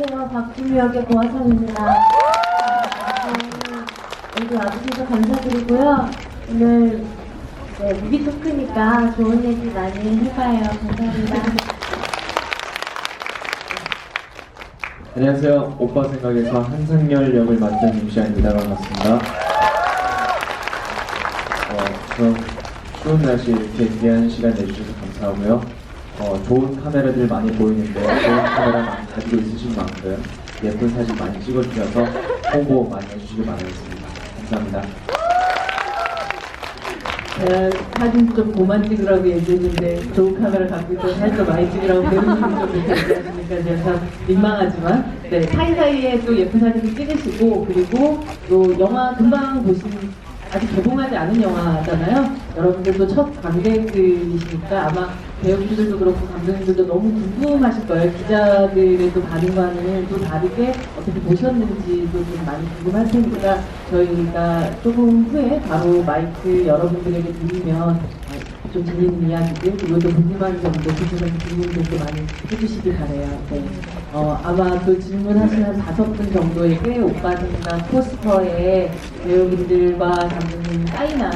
안녕하세요. 박주미 역의 고아선입니다. 여기 와주셔서 감사드리고요. 오늘 무비 토크니까 좋은 얘기 많이 해봐요. 감사합니다. 안녕하세요. 오빠 생각에서 한상열 역을 맡은 임시안입니다. 반갑습니다. 우선 추운 날씨에 이렇게 귀한 시간 내주셔서 감사하고요. 좋은 카메라들 많이 보이는데 좋은 카메라 많이 가지고 있으신 만큼 예쁜 사진 많이 찍어주셔서 홍보 많이 해주시길 바라겠습니다. 감사합니다. 제가 사진 좀 그만 찍으라고 얘기했는데 좋은 카메라 갖고 있어서 사진 좀 많이 찍으라고 배우님이 좀 이렇게 얘기하시니까 제가 참 민망하지만 사이사이에 또 예쁜 사진을 찍으시고, 그리고 또 영화 금방 아직 개봉하지 않은 영화잖아요. 여러분들도 첫 관객들이시니까 아마 배우분들도 그렇고 감독님들도 너무 궁금하실 거예요. 기자들의 또 반응과는 또 다르게 어떻게 보셨는지도 좀 많이 궁금할 테니까 저희가 조금 후에 바로 마이크 여러분들에게 드리면 좀 재밌는 이야기들, 그리고 또 궁금한 점도 궁금한 질문들도 많이 해주시길 바래요. 네. 아마 또 질문하시는 5분 정도에게 오빠 생각 포스터에 배우분들과 감독님 사인한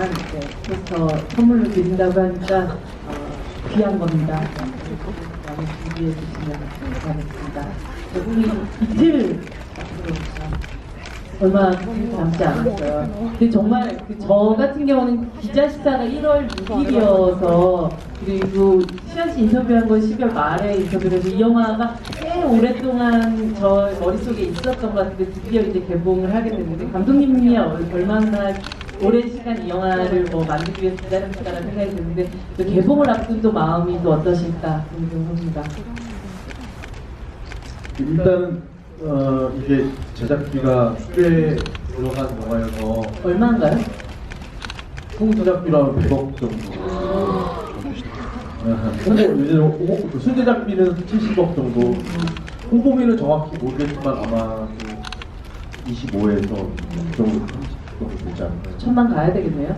포스터 선물로 드린다고 하니까 귀한 겁니다. 많이 준비해 주시면 감사하겠습니다. 우리 이틀 얼마 남지 않았어요. 근데 정말 저 같은 경우는 기자 시사가 1월 6일이어서, 그리고 시현 씨 인터뷰한 건 10월 말에 인터뷰를 해서 이 영화가 꽤 오랫동안 저 머릿속에 있었던 것 같은데 드디어 이제 개봉을 하게 됐는데, 감독님이 얼마나 오랜 시간 이 영화를 만들기 위해서 기다렸을까라는 생각이 드는데, 또 개봉을 앞둔 또 마음이 또 어떠실까 궁금합니다. 일단은 이게 제작비가 꽤 들어간 영화여서 얼마인가요? 총 제작비로 100억 정도. 근데 순제작비는 70억 정도. 홍보비는 정확히 모르겠지만 아마 25에서 6 정도 되지 않나요? 1000만 가야 되겠네요.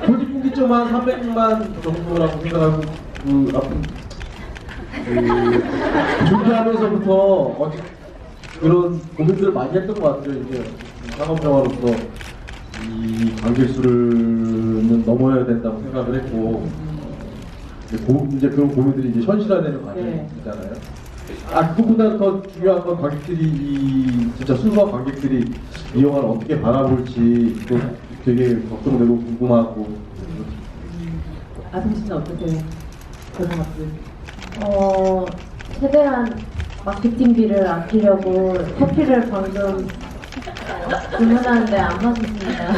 고집분기점만 300만 정도라고 생각하고, 준비하면서부터 그런 고민들을 많이 했던 것 같아요. 이제 상업영화로서 이 관객 수는 넘어야 된다고 생각을 했고, 이제 그런 고민들이 이제 현실화되는 과정이잖아요. 그것보다 더 중요한 건 관객들이 진짜 순수한 관객들이 이 영화를 어떻게 바라볼지 또 되게 걱정되고 궁금하고. 아승 씨는 어떠세요? 개봉 앞둔. 최대한 마케팅비를 아끼려고 커피를 방금 주문하는데 안 마셨습니다.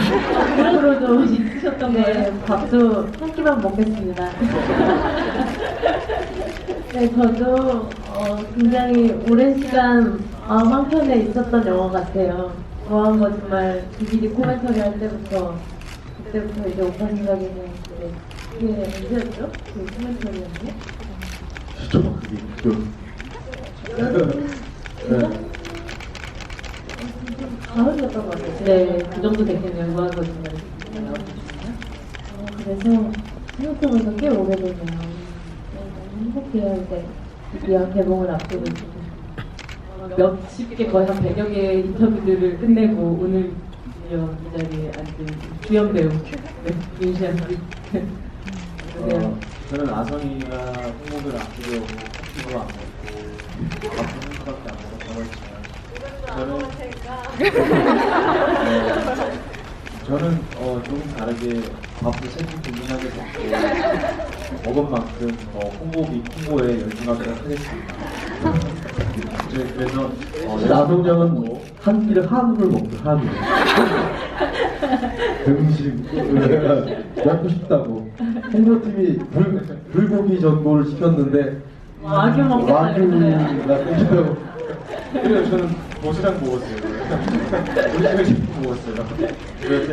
앞으로도 있으셨던 거예요? 네, 밥도 한 끼만 먹겠습니다. 네, 저도 굉장히 오랜 시간 마음 한켠에 있었던 영화 같아요. 좋아한 거 정말 DVD 코멘터리 할 때부터, 그때부터 이제 오빠 생각에는 이게 언제였죠? 그 코멘터리였는데? 가을이었던 것 같아요. 네, 그 정도 됐겠네요. 좋아한 거 정말 그래서 생각해보니까 꽤 오래되네요. 너무 행복해요. 이제 드디어 개봉을 앞두고 있어요. 몇십 개, 거의 한 100여 개의 인터뷰들을 끝내고 오늘 드디어 이 자리에 앉은 주연 배우 윤시안 씨. 저는 아성이가 홍보를 아끼려고 커피도 안 먹고 밥도 한 수밖에 안 먹어 저는 조금 다르게 밥도 세끼 든든하게 먹고 먹은 만큼 홍보에 열중하도록 하겠습니다. 그래서 나동장은 한 끼를 한우를 먹고 한우. 음식 먹고 싶다고. 홍보팀이 불고기 전골을 시켰는데 와규 먹겠다. 와규가 땡겨요. 그래서 저는 도시락 먹었어요. 도시락 먹었어요. 그래서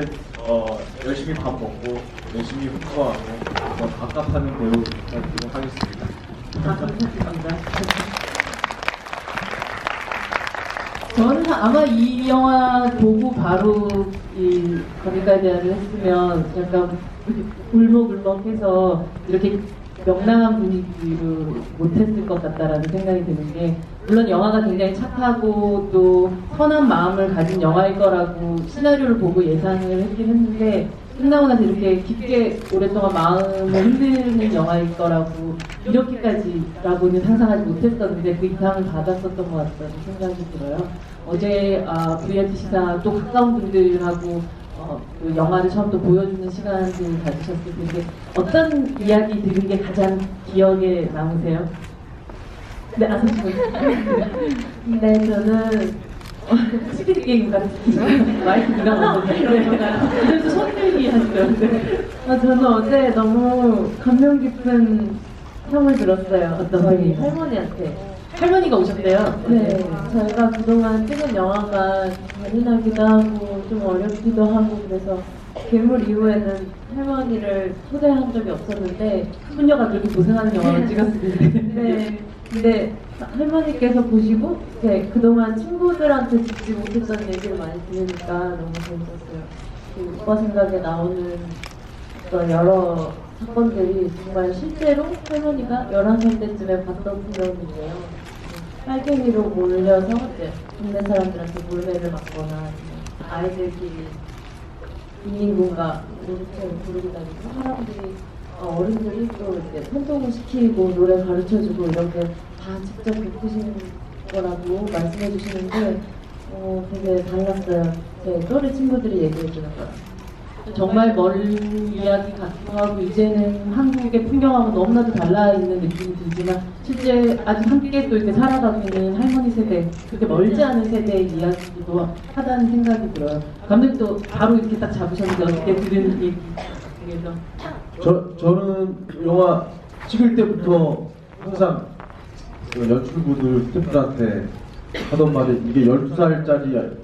열심히 밥 먹고 열심히 흡수하고 밥값하는 배우 되도록 하겠습니다. 감사합니다. 저는 아마 이 영화 보고 바로 이 거기까지 했으면 약간 울먹울먹해서 이렇게 명랑한 분위기로 못했을 것 같다라는 생각이 드는 게, 물론 영화가 굉장히 착하고 또 선한 마음을 가진 영화일 거라고 시나리오를 보고 예상을 했긴 했는데 끝나고 나서 이렇게 깊게 오랫동안 마음을 흔드는 영화일 거라고 이렇게까지라고는 상상하지 못했었는데 그 이상을 받았었던 것 같다는 생각이 들어요. 어제 VIP 시사 또 가까운 분들하고 그 영화를 처음 또 보여주는 시간을 가지셨을 텐데 어떤 이야기 들은 게 가장 기억에 남으세요? 네, 아서씨 네, 저는 스피드 게임 같은 마이크 누가 먹었는데 그래서 손 들기 하시더라고요. 저는 어제 너무 감명 깊은 평을 들었어요. 어떤 저희 분이요? 할머니한테. 할머니가 오셨대요. 네, 저희가 그동안 찍은 영화가 잔인하기도 하고 좀 어렵기도 하고 그래서 괴물 이후에는 할머니를 초대한 적이 없었는데 손녀가 그렇게 고생하는 영화를 찍었을 텐데. 네, 근데 할머니께서 보시고 그동안 친구들한테 듣지 못했던 얘기를 많이 들으니까 너무 재밌었어요. 그 오빠 생각에 나오는 어떤 여러 사건들이 정말 실제로 할머니가 11살 때쯤에 봤던 풍경이에요. 빨갱이로 몰려서 이제 동네 사람들한테 몰매를 맞거나 아이들끼리 인민군가 이렇게 부르고 다니고 사람들이 어른들이 또 이제 선동을 시키고 노래 가르쳐주고 이런 게 다 직접 겪으신 거라고 말씀해 주시는데 되게 달랐어요. 제 또래 친구들이 얘기해 주는 거랑. 정말 먼 이야기 같기도 하고 이제는 한국의 풍경하고 너무나도 달라 있는 느낌이 들지만 실제 아직 함께 또 이렇게 살아가고 있는 할머니 세대 그렇게 멀지 않은 세대의 이야기도 하다는 생각이 들어요. 감독님도 바로 이렇게 딱 잡으셨는데 어떻게 들은 얘기 중에서 저는 영화 찍을 때부터 항상 그 연출부들 스태프들한테 하던 말이 이게 12살짜리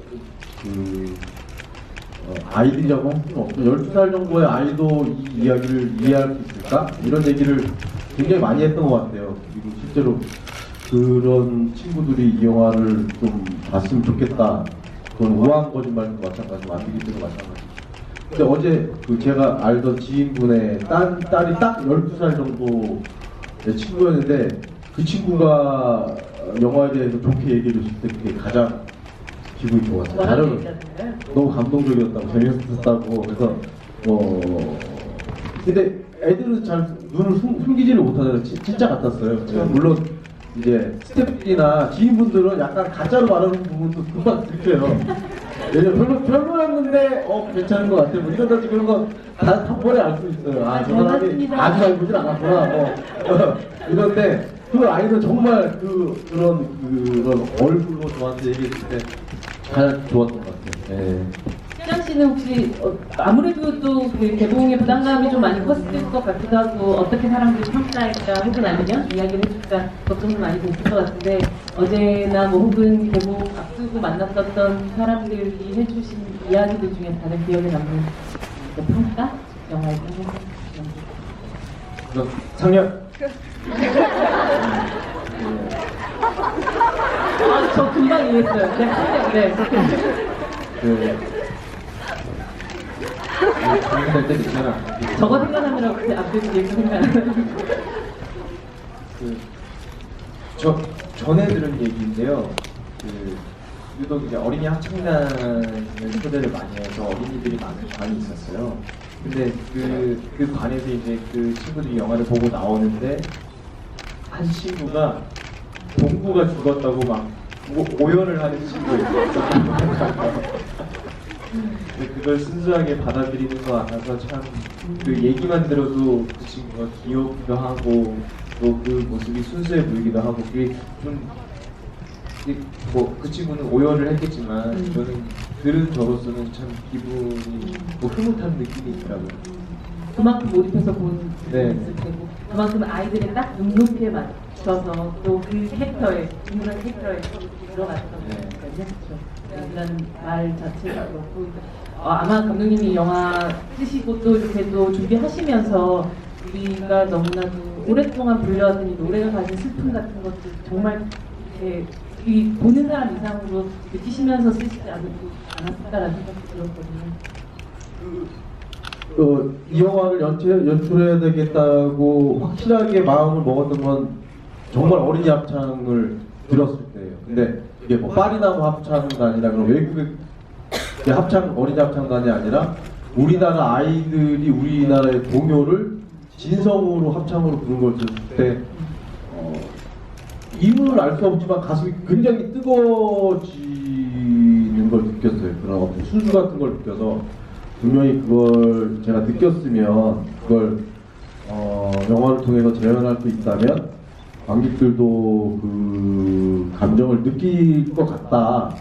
아이들이라고 할 수는 없고 12살 정도의 아이도 이 이야기를 이해할 수 있을까? 이런 얘기를 굉장히 많이 했던 것 같아요. 그리고 실제로 그런 친구들이 이 영화를 좀 봤으면 좋겠다. 그건 우아한 거짓말도 마찬가지고 안비기때도 마찬가지. 근데 어제 그 제가 알던 지인분의 딸이 딱 12살 정도의 친구였는데 그 친구가 영화에 대해서 좋게 얘기해 줬을 때 그게 가장 기분이 좋았어요. 다른 너무 감동적이었다고 재밌었다고 그래서 근데 애들은 잘 눈을 숨기지를 못하잖아요. 진짜 같았어요. 물론 이제 스태프들이나 지인분들은 약간 가짜로 말하는 부분도 금방 들켜요. 왜냐면 별로였는데 괜찮은 것 같아. 뭐 이러다 그런 거다 한 번에 알 수 있어요. 저 사람이 아주 잘 보진 않았구나. 이런데 그 아이는 정말 그런 얼굴로 저한테 얘기했을 때 가장 좋았던 것 같아요. 네. 시장 씨는 혹시 아무래도 또 그 개봉의 부담감이 좀 많이 컸을 것 같기도 하고 어떻게 사람들이 평가할까 혹은 아니면 이야기를 해줄까 걱정도 많이 됐을 것 같은데 어제나 뭐 혹은 개봉 앞두고 만났었던 사람들이 해주신 이야기들 중에 가장 기억에 남는 그 평가? 영화에 대해서 그래서 상영 저 금방 이해했어요. 네. 고민할 때 괜찮아. 저거 생각하느라고 그때 앞에서 얘기 생각나요. 전에 들은 얘기인데요. 유독 이제 어린이 합창단을 초대를 많이 해서 어린이들이 많은 반이 있었어요. 근데 그 반에서 이제 그 친구들이 영화를 보고 나오는데 한 친구가 동구가 죽었다고 막 오열을 하는 친구가 있었어요. 근데 그걸 순수하게 받아들이는 것 같아서 참 그 얘기만 들어도 그 친구가 귀엽기도 하고 또 그 모습이 순수해 보이기도 하고 그게 좀 그 친구는 오열을 했겠지만 저는 들은 저로서는 참 기분이 흐뭇한 느낌이 있더라고요. 그만큼 몰입해서 본 네. 있을 테고 그만큼 아이들의 딱 눈높이에 맞춰서 또 그 캐릭터에 인물한 캐릭터에 들어갔던 거니까요. 그렇죠. 이라는 말 자체가 그렇고 아마 감독님이 영화 쓰시고 또 이렇게 또 준비하시면서 우리가 너무나도 오랫동안 불려왔던 이 노래가 가진 슬픔 같은 것도 정말 이렇게 이 보는 사람 이상으로 느끼시면서 쓰시지 않았을까라는 생각이 들었거든요. 이 영화를 연출해야 되겠다고 확실하게 마음을 먹었던 건 정말 어린이 합창을 들었을 때 근데 이게 뭐 파리나무 합창단이라 그런 외국의 합창 어린이 합창단이 아니라 우리나라 아이들이 우리나라의 동요를 진성으로 합창으로 부른 걸 들을 때 이유는 알 수 없지만 가슴이 굉장히 뜨거워지는 걸 느꼈어요. 그런 어떤 순수 같은 걸 느껴서 분명히 그걸 제가 느꼈으면 그걸 영화를 통해서 재현할 수 있다면 관객들도 그 감정을 느낄 것 같다.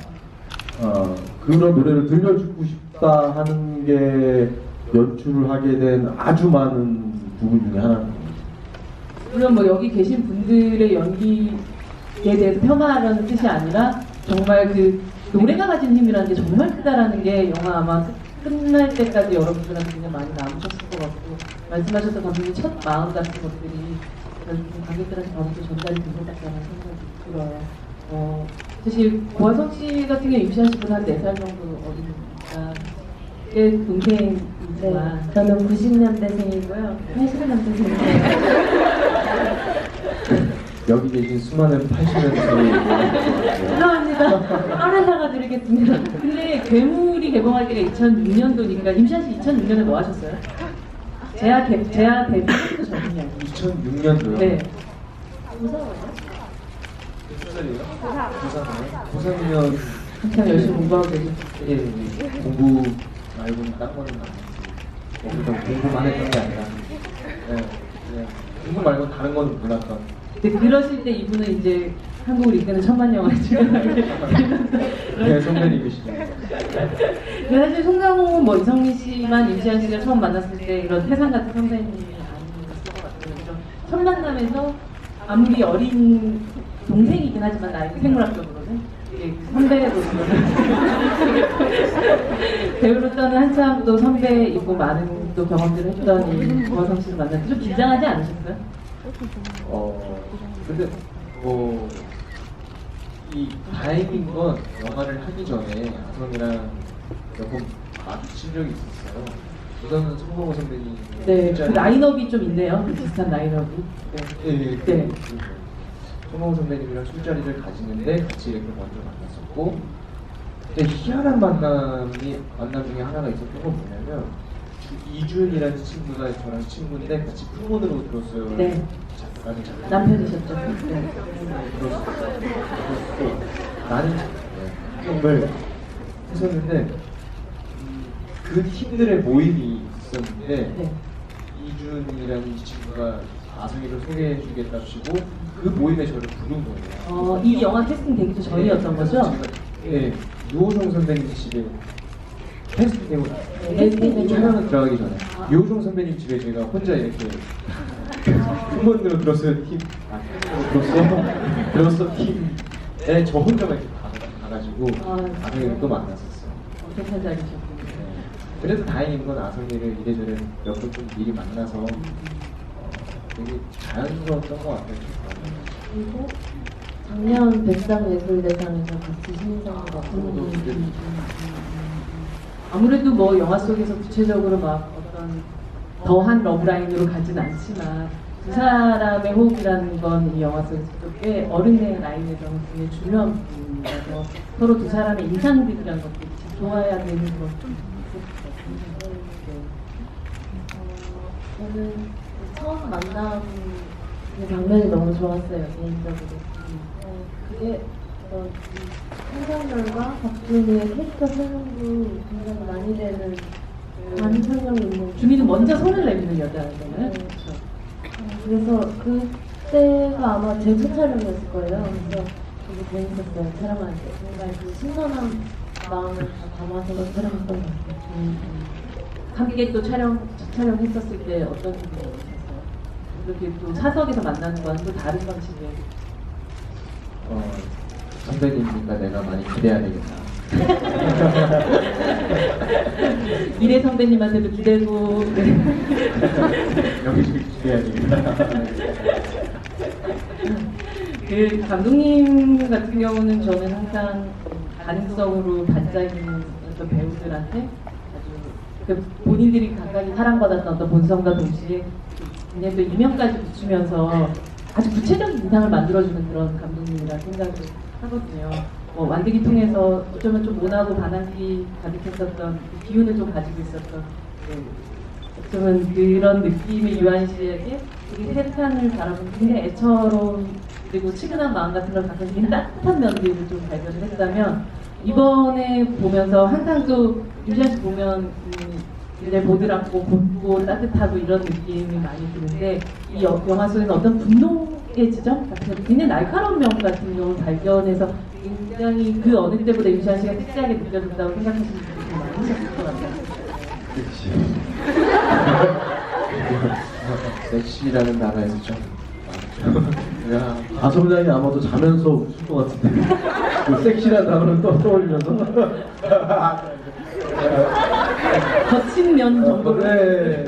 그런 노래를 들려주고 싶다 하는 게 연출을 하게 된 아주 많은 부분 중에 하나입니다. 물론 뭐 여기 계신 분들의 연기에 대해서 폄하하려는 뜻이 아니라 정말 그 노래가 가진 힘이라는 게 정말 크다라는 게 영화 아마 끝날 때까지 여러분들한테 굉장히 많이 남으셨을 것 같고 말씀하셨던 감독님 첫 마음 같은 것들이 관객들한테 바로 전달이 된 것 같다는 생각이 들어요. 사실 고화성 씨 같은 경우 임시한 씨보다 한 4살 정도 어리니까 꽤 동생이지만 네, 저는 90년대생이고요. 80년대생이에요. 여기 계신 수많은 80년대생이 감사합니다. 하나 사과드리겠습니다. 근데 괴물이 개봉할 때가 2006년도니까 임시한 씨 2006년에 뭐 하셨어요? 제아 데뷔도 전이냐고. 2006년도요? 네. 무서워요? 몇 살이에요? 고삼이면 한참 열심히 공부하고 계셨어요. 예, 공부 말고는 딴 거는 안 했어요. 그냥 공부만 했던 게 아니라 그냥 공부 말고 다른 거는 몰랐던. 근데 그러실 때 이분은 이제 한국을 이끄는 천만 영화에 출연하게 네, 선배님이시죠. 근데 사실 송강호, 뭐 이성민 씨만 임시한 씨가 처음 만났을 때 이런 태산 같은 선배님이 아니었을 것 같아요. 그래서 첫 만남에서 아무리 어린 동생이긴 하지만 나이 생물학적으로는 이게 선배로서는 배우로서는 한참 또 선배이고 많은 또 경험들을 했던 이 고화성 씨를 만났을 때 좀 긴장하지 않으셨어요? 근데 이 다행인 건 영화를 하기 전에 아성이랑 몇 번 마주친 적이 있었어요. 우선은 송강호 선배님. 네, 그 라인업이 좀 있네요. 그 비슷한 라인업이. 네. 네. 송강호 선배님이랑 술자리를 가지는데 같이 이렇게 먼저 만났었고, 근데 희한한 만남 중에 하나가 있었던 건 뭐냐면 이준이라는 친구가 저랑 친구인데 같이 프로모드로 들었어요. 네. 남편이셨죠. 네. 나는 게임을 했었는데 그 팀들의 모임이 있었는데 네. 이준이라는 이 친구가 아성이를 소개해주겠다 치고 그 모임에 저를 부른 거예요. 이 영화 캐스팅 되기도 전이었던 거죠? 네, 유호성 선배님 집에 캐스팅 캐스팅 촬영을 들어가기 전에 유호성 선배님 집에 제가 혼자 이렇게 후문으로 들었어요 팀. 들었어 팀에 저 혼자만 이렇게 가가지고 아성이를 또 만났었어요. 어떻게 자리셨군요. 그래도 다행인 건 아성이를 이래저래 몇 번 좀 미리 만나서 되게 자연스러웠던 것 같아요. 그리고 작년 백상예술대상에서 같이 신인상을 받고 아무래도 뭐 영화 속에서 구체적으로 막 어떤 더한 러브라인으로 가진 않지만 두 사람의 호흡이라는 건 이 영화 속에서 꽤 어른의 라인에서는 굉장히 중요한 부분이라서 서로 두 사람의 인상들이라는 것들이 좋아야 되는 그런 좀 있을 것 같아요. 저는 처음 만남 그 장면이 너무 좋았어요, 개인적으로. 그게 한상렬과 박준희의 캐릭터 설명도 굉장히 많이 되는 많은 설명이 있는. 주민은 먼저 손을 내미는 여자잖아요. 네. 그래서 그때가 아마 제 첫 촬영이었을 거예요. 그래서 되게 재밌었어요, 촬영할 때. 정말 그 신선한 마음을 다 담아서 촬영했던 것 같아요. 함께 또 촬영했었을 때 어떤 기분이 드셨어요? 이렇게 또 사석에서 만나는 건 또 다른 방식의 선배님이니까 내가 많이 기대해야 되겠다. 미래 선배님한테도 기대고 여기 좀 기대해야 되겠다. 그 감독님 같은 경우는 저는 항상 가능성으로 반짝이는 어떤 배우들한테 아주 그 본인들이 각각이 사랑받았던 어떤 본성과 동시에 굉장히 또 이명까지 붙이면서 아주 구체적인 인상을 만들어주는 그런 감독님이라는 생각을 하거든요. 완득이 통해서 어쩌면 좀 모나고 반항기 가득했었던 그 기운을 좀 가지고 있었던 어쩌면 그런 느낌의 유한 씨에게 되게 세상을 바라보는 굉장히 애처로운 그리고 치근한 마음 같은 걸 갖고 있는 따뜻한 면들을 좀 발견을 했다면 이번에 보면서 항상 또 유한 씨 보면 굉장히 보드랍고 곱고 따뜻하고 이런 느낌이 많이 드는데 이 영화 속에는 어떤 분노의 지점 같은 굉장히 날카로운 면 같은 경우를 발견해서 굉장히 그 어느 때보다 유시안 씨가 섹시하게 느껴진다고 생각하시는 분들이 좀 많으셨을 것 같아요. 섹시라는 단어에서 좀 야, 가성장이 아마도 자면서 웃을 것 같은데 그 섹시한 단어를 떠올리면서 거친 면 정도로. 네.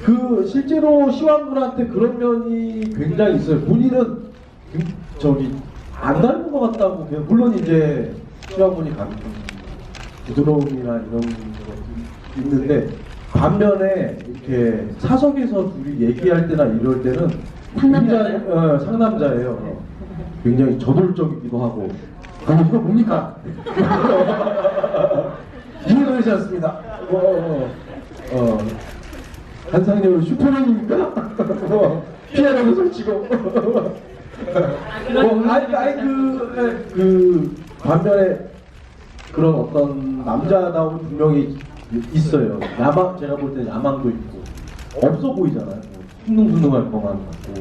그 실제로 시완군한테 그런 면이 굉장히 있어요. 본인은 저기 안 닮은 것 같다고 그냥 물론 이제 시완군이 가끔 부드러움이나 이런 것도 있는데 반면에 이렇게 사석에서 둘이 얘기할 때나 이럴 때는 상남자예요? 상남자예요. 굉장히 저돌적이기도 하고. 그럼 이거 뭡니까? 이해되지 않습니다. 한상렬 슈퍼맨입니까? 피아노도 설치고. 그 반면에 그런 어떤 남자다움이 분명히 있어요. 제가 볼 때는 야망도 있고 없어 보이잖아요. 숭둥숭둥할 것만 같고.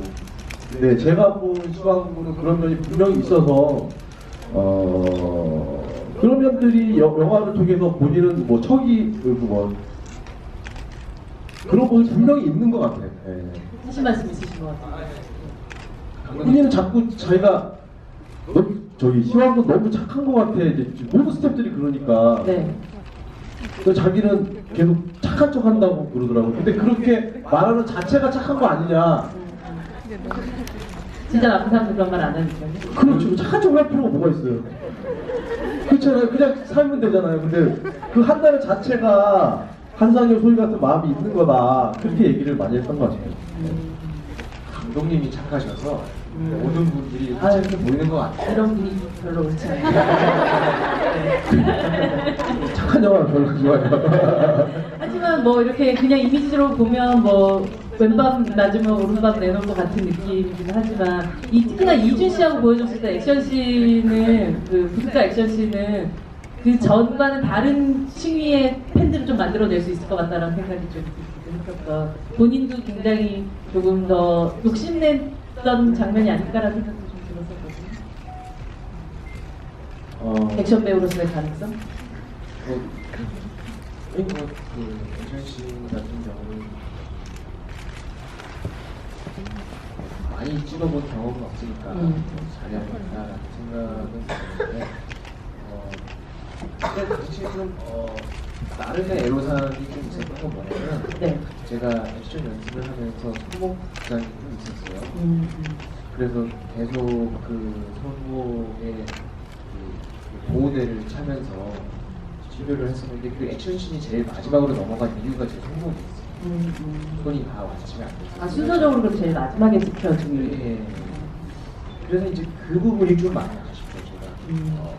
근데 제가 본 시완군은 그런 면이 분명히 있어서 그런 면들이 영화를 통해서 본인은 뭐 척이 뭐 그런 모습이 분명히 있는 것 같아요. 예. 하신 말씀 있으신 것 같아요. 본인은 자꾸 자기가 저기 시완군 너무 착한 것 같아. 이제 모든 스태프들이 그러니까. 네. 그래서 자기는 계속 착한 척 한다고 그러더라고요. 근데 그렇게 말하는 자체가 착한 거 아니냐. 진짜 나쁜 사람들 그런 말 안 하니까요. 그렇죠. 착한 척 할 필요가 뭐가 있어요. 그렇잖아요. 그냥 살면 되잖아요. 근데 그 한다는 자체가 한상혁 소리 같은 마음이 있는 거다. 그렇게 얘기를 많이 했던 것 같아요. 감독님이 착하셔서 모든 분들이 이렇게 보이는 것 같아요. 이런 분위기 별로 옳지 않아요. 착한 영화는 별로 좋아해요. 하지만 뭐 이렇게 그냥 이미지로 보면 뭐 왼밤 낮으면 오른밤 내놓을 것 같은 느낌이긴 하지만 특히나 이준 씨하고 보여줬을 때 액션 씬은 그 부스카 액션 씬은 그 전과는 다른 층위의 팬들을 좀 만들어낼 수 있을 것 같다는 생각이 좀 들었던 본인도 굉장히 조금 더 욕심냈던 장면이 아닐까라는 생각도 좀 들었었거든요. 액션 배우로서의 가능성? 그 액션 씬 같은 경우는 많이 찍어본 경험은 없으니까 잘해야 된다라는 생각은 드는데 근데 지금 나름의 애로사항이 좀 있었던 건 뭐냐면 네. 제가 액션 연습을 하면서 손목장이 좀 있었어요. 그래서 계속 그 손목에 그 보호대를 차면서 치료를 했었는데 그 액션씬이 제일 마지막으로 넘어간 이유가 제 손목이었어요. 손이 다 완치가 안 됐어요. 아 순서적으로 그럼 제일 마지막에 지켜주기. 예. 그래서 이제 그 부분이 좀 많이 아쉽죠. 제가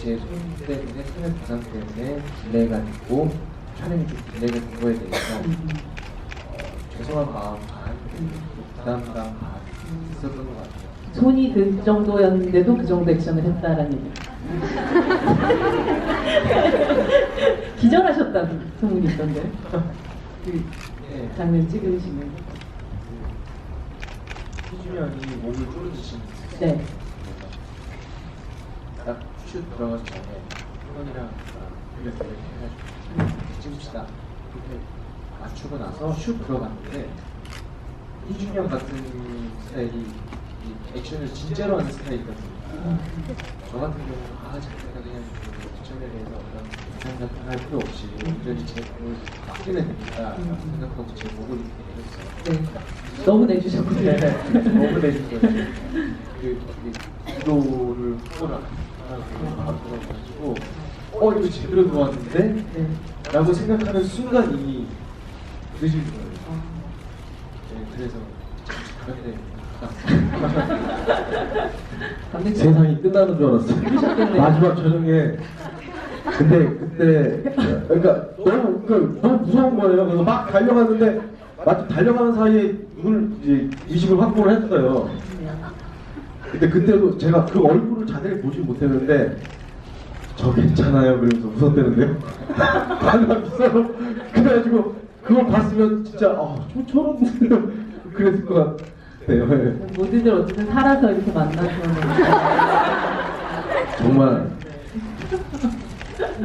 제 손 때문에 촬영 부상 때문에 딜레이가 됐고 촬영이 좀 딜레이가 된 거에 대해서 죄송한 마음 반, 부담감 반 있었던 것 같아요. 손이 그 정도였는데도 그 정도 액션을 했다라는 얘기. 기절하셨다는 소문이 있던데. 그 네. 장면 찍으시면. 희준형이 몸을 쪼르지시는 네. 딱 슛 들어가기 전에 형이랑 이렇게 해가지고 찍읍시다 이렇게 맞추고 나서 슛 들어갔는데 희준형 같은 스타일이 이 액션을 진짜로 하는 스타일이거든요. 저 같은 경우는 자기가 그냥 액션에 대해서 어떤 부상 같은 거 할 필요 없이 완전히 제 몸을 맡기면 됩니다 생각하고 제 목을 이렇게 내렸어요. 네. 너무 내주셨군요. 너무 내준 거예요. 기도를 후보를 하고 이거 제대로 들어왔는데? 네. 라고 생각하는 순간 이미 늦은 거예요. 네, 그래서 감독님 세상이 끝나는 줄 알았어요. 마지막 촬영에. 근데 그때 그러니까 너무 무서운 거예요. 그래서 막 달려갔는데 마침 달려가는 사이에 눈을 이제 의식을 확보를 했어요. 근데 그때도 제가 그 얼굴을 자세히 보지 못했는데 저 괜찮아요 그러면서 웃었대는데요. 하나 비싸서 그래가지고 그거 봤으면 진짜 저런 그랬을 것 같아요. 모두들 어쨌든 살아서 이렇게 만나서 정말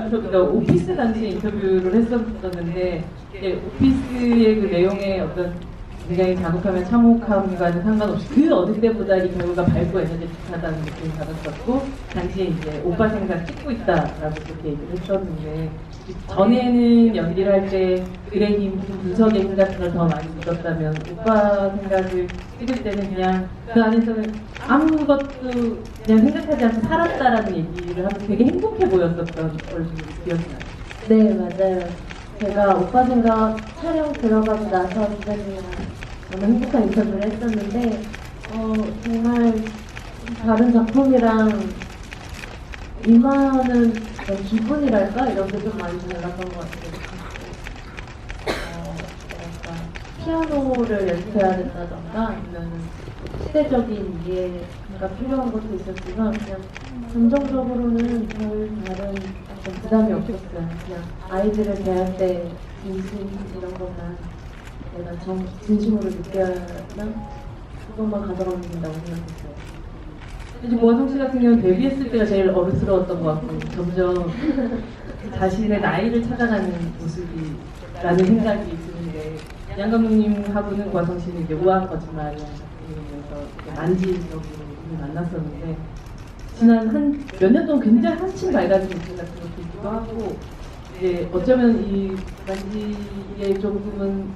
그래서 오피스 당시에 인터뷰를 했었는데 오피스의 그 내용에 어떤 굉장히 자극하면 참혹함과는 상관없이 그 어느 때보다 이 배우가 밝고 에너제틱하다는 느낌을 받았었고 당시에 이제 오빠 생각 찍고 있다라고 그렇게 얘기를 했었는데 전에는 연기를 할 때 글의 힘, 분석의 힘 같은 걸 더 많이 믿었다면 오빠 생각을 찍을 때는 그냥 그 안에서는 아무것도 그냥 생각하지 않고 살았다라는 얘기를 하면서 되게 행복해 보였었던 걸 기억이 나요. 네, 맞아요. 제가 오빠 생각 촬영 들어가고 나서 기자님이랑 너무 행복한 인터뷰를 했었는데, 정말 다른 작품이랑 임하는 그런 기분이랄까? 이런 게 좀 많이 달랐던 것 같아요. 피아노를 연습해야 된다던가, 아니면 시대적인 이해가 필요한 것도 있었지만, 그냥 감정적으로는 별 다른 어떤 부담이 없었어요. 그냥 아이들을 대할 때 진심 이런 것만 내가 진심으로 느껴야만 그것만 가져가면 된다고 생각했어요. 이제 모아성 씨 같은 경우는 데뷔했을 때가 제일 어른스러웠던 것 같고 점점 자신의 나이를 찾아가는 모습이라는 생각이 드는데 양 감독님하고는 모아성 씨는 이제 우아한 거짓말이라는 작품에서 만지적으로 만났었는데 지난 한 몇 년 동안 굉장히 한층 밝아진 느낌 같은 것도 있기도 하고 이제 어쩌면 이 만지에 조금은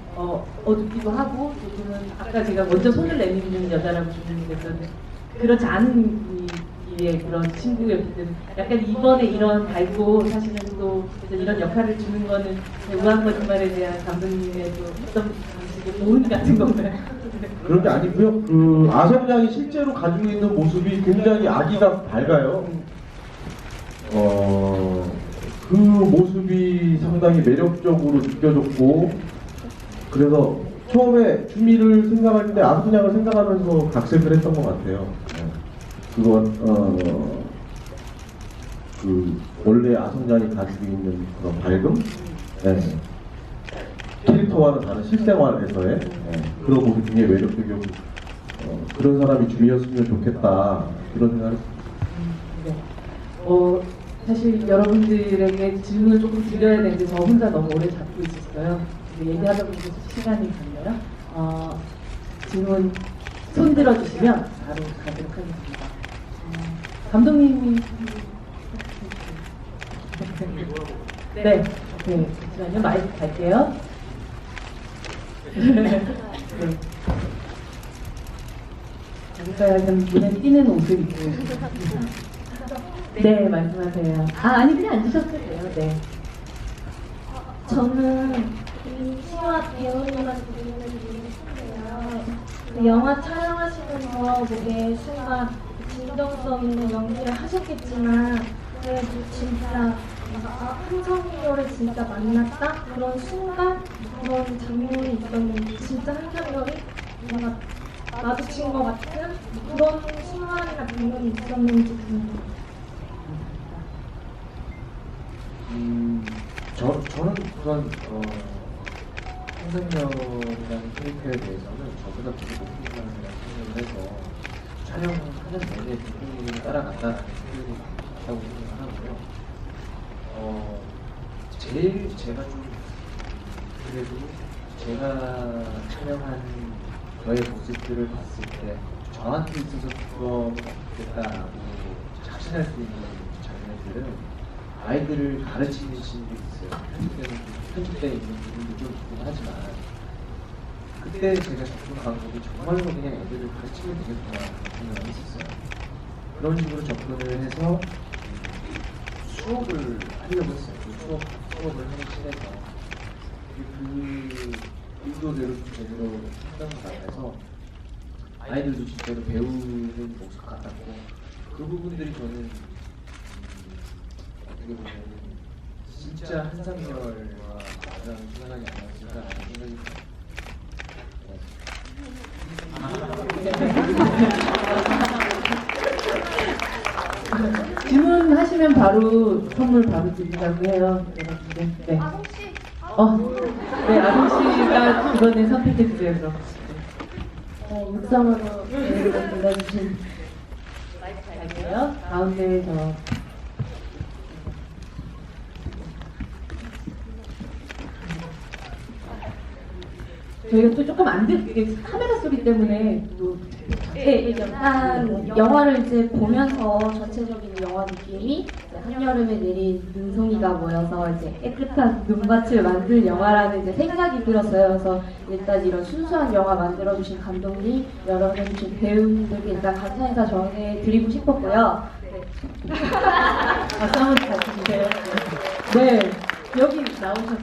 어둡기도 하고 조금은 아까 제가 먼저 손을 내미는 여자라고 주문이 됐었는데 그렇지 않은 이의 그런 친구였기 때문에 약간 이번에 이런 밝고 사실은 또 이런 역할을 주는 거는 우아한 거짓말에 대한 감독님의 또 어떤 방식의 도움 같은 건가요? 그런 게 아니고요. 그 아성양이 실제로 가지고 있는 모습이 굉장히 아기가 밝아요. 그 모습이 상당히 매력적으로 느껴졌고 그래서 처음에 주미를 생각할 때 아성양을 생각하면서 각색을 했던 것 같아요. 그건 그 원래 아성양이 가지고 있는 그런 밝음, 네. 캐릭터와는 다른 실생활에서의 그런 모습이 굉장히 매력적이고 그런 사람이 주미였으면 좋겠다 그런 생각을 했습니다. 네. 사실 여러분들에게 질문을 조금 드려야 되는데 저 혼자 너무 오래 잡고 있었어요. 얘기하다 보니까 시간이 갔네요. 질문 손 들어주시면 바로 가도록 하겠습니다. 감독님이 네, 잠시만요. 마이크 갈게요. 네. 여기가 약간 눈에 띄는 옷을 입고 네, 말씀하세요. 아니 그냥 앉으셔도 돼요. 네. 저는 이시와 배우님한테 드리는 질문인데요. 그 영화 촬영하시면서 되게 순간 진정성 있는 연기를 하셨겠지만 그래도 진짜 한성이를 진짜 만났다? 그런 순간 그런 장면이 있었는데 진짜 한성열이 뭔가 마주친 것 같은 그런 순간이나 장면이 있었는지 궁금해요. 저는 우선 한성열이라는 캐릭터에 대해서는 저보다 되게 높은 사람이라고 생각을 해서 촬영하는 내내 대표님을 따라간다는 생각이 있다고 생각을 하고요. 제일 제가 좀 그래도 제가 촬영한 저의 모습들을 봤을 때 저한테 있어서 부끄럽겠다라고 자신할 수 있는 장면들은 아이들을 가르치는 신들이 있어요. 편집되어 있는 부분도 좀 있긴 하지만 그때 제가 접근 방법이 정말로 그냥 애들을 가르치면 되겠구나 생각을 했었어요. 그런 식으로 접근을 해서 수업을 하려고 했어요. 그 수업을 하는 실에서 그 의도대로 제대로 했던 것 같아서 아이들도 진짜로 배우는 모습 같았고 그 부분들이 저는 어떻게 보면 진짜 한상열과 가장 시간이 아니었을까라는 생각이 질문하시면 바로 선물 바로 드린다고 해요. 네. 아동 씨. 네, 아동 씨가 이번에 선택해 주세요. 그럼. 육성으로 메일을 보내주신 갈게요. 가운데 저. 저희가 또 조금 안 이게 카메라 소리 때문에 또 네, 일단 영화를 이제 보면서 전체적인 영화 느낌이 한여름에 내린 눈송이가 모여서 이제 깨끗한 눈밭을 만들 영화라는 이제 생각이 들었어요. 그래서 일단 이런 순수한 영화 만들어주신 감독님, 여러 해주신 배우분들께 일단 감사 인사 전해드리고 싶었고요. 박수 한번 잘 주세요. 네, 여기 나오셔서.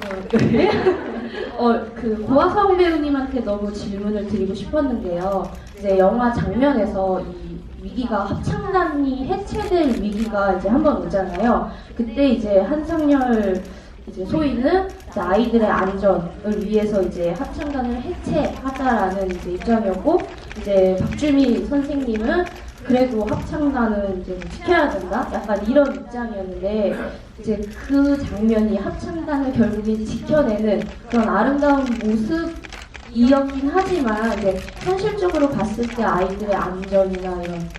그 고아성 배우님한테 너무 질문을 드리고 싶었는데요. 이제 영화 장면에서 이 위기가 합창단이 해체될 위기가 이제 한번 오잖아요. 그때 이제 한상열 이제 소희는 이제 아이들의 안전을 위해서 이제 합창단을 해체하자라는 이제 입장이었고, 이제 박주미 선생님은 그래도 합창단은 이제 지켜야 된다? 약간 이런 입장이었는데, 이제 그 장면이 합창단을 결국에 지켜내는 그런 아름다운 모습이었긴 하지만, 이제 현실적으로 봤을 때 아이들의 안전이나 이런,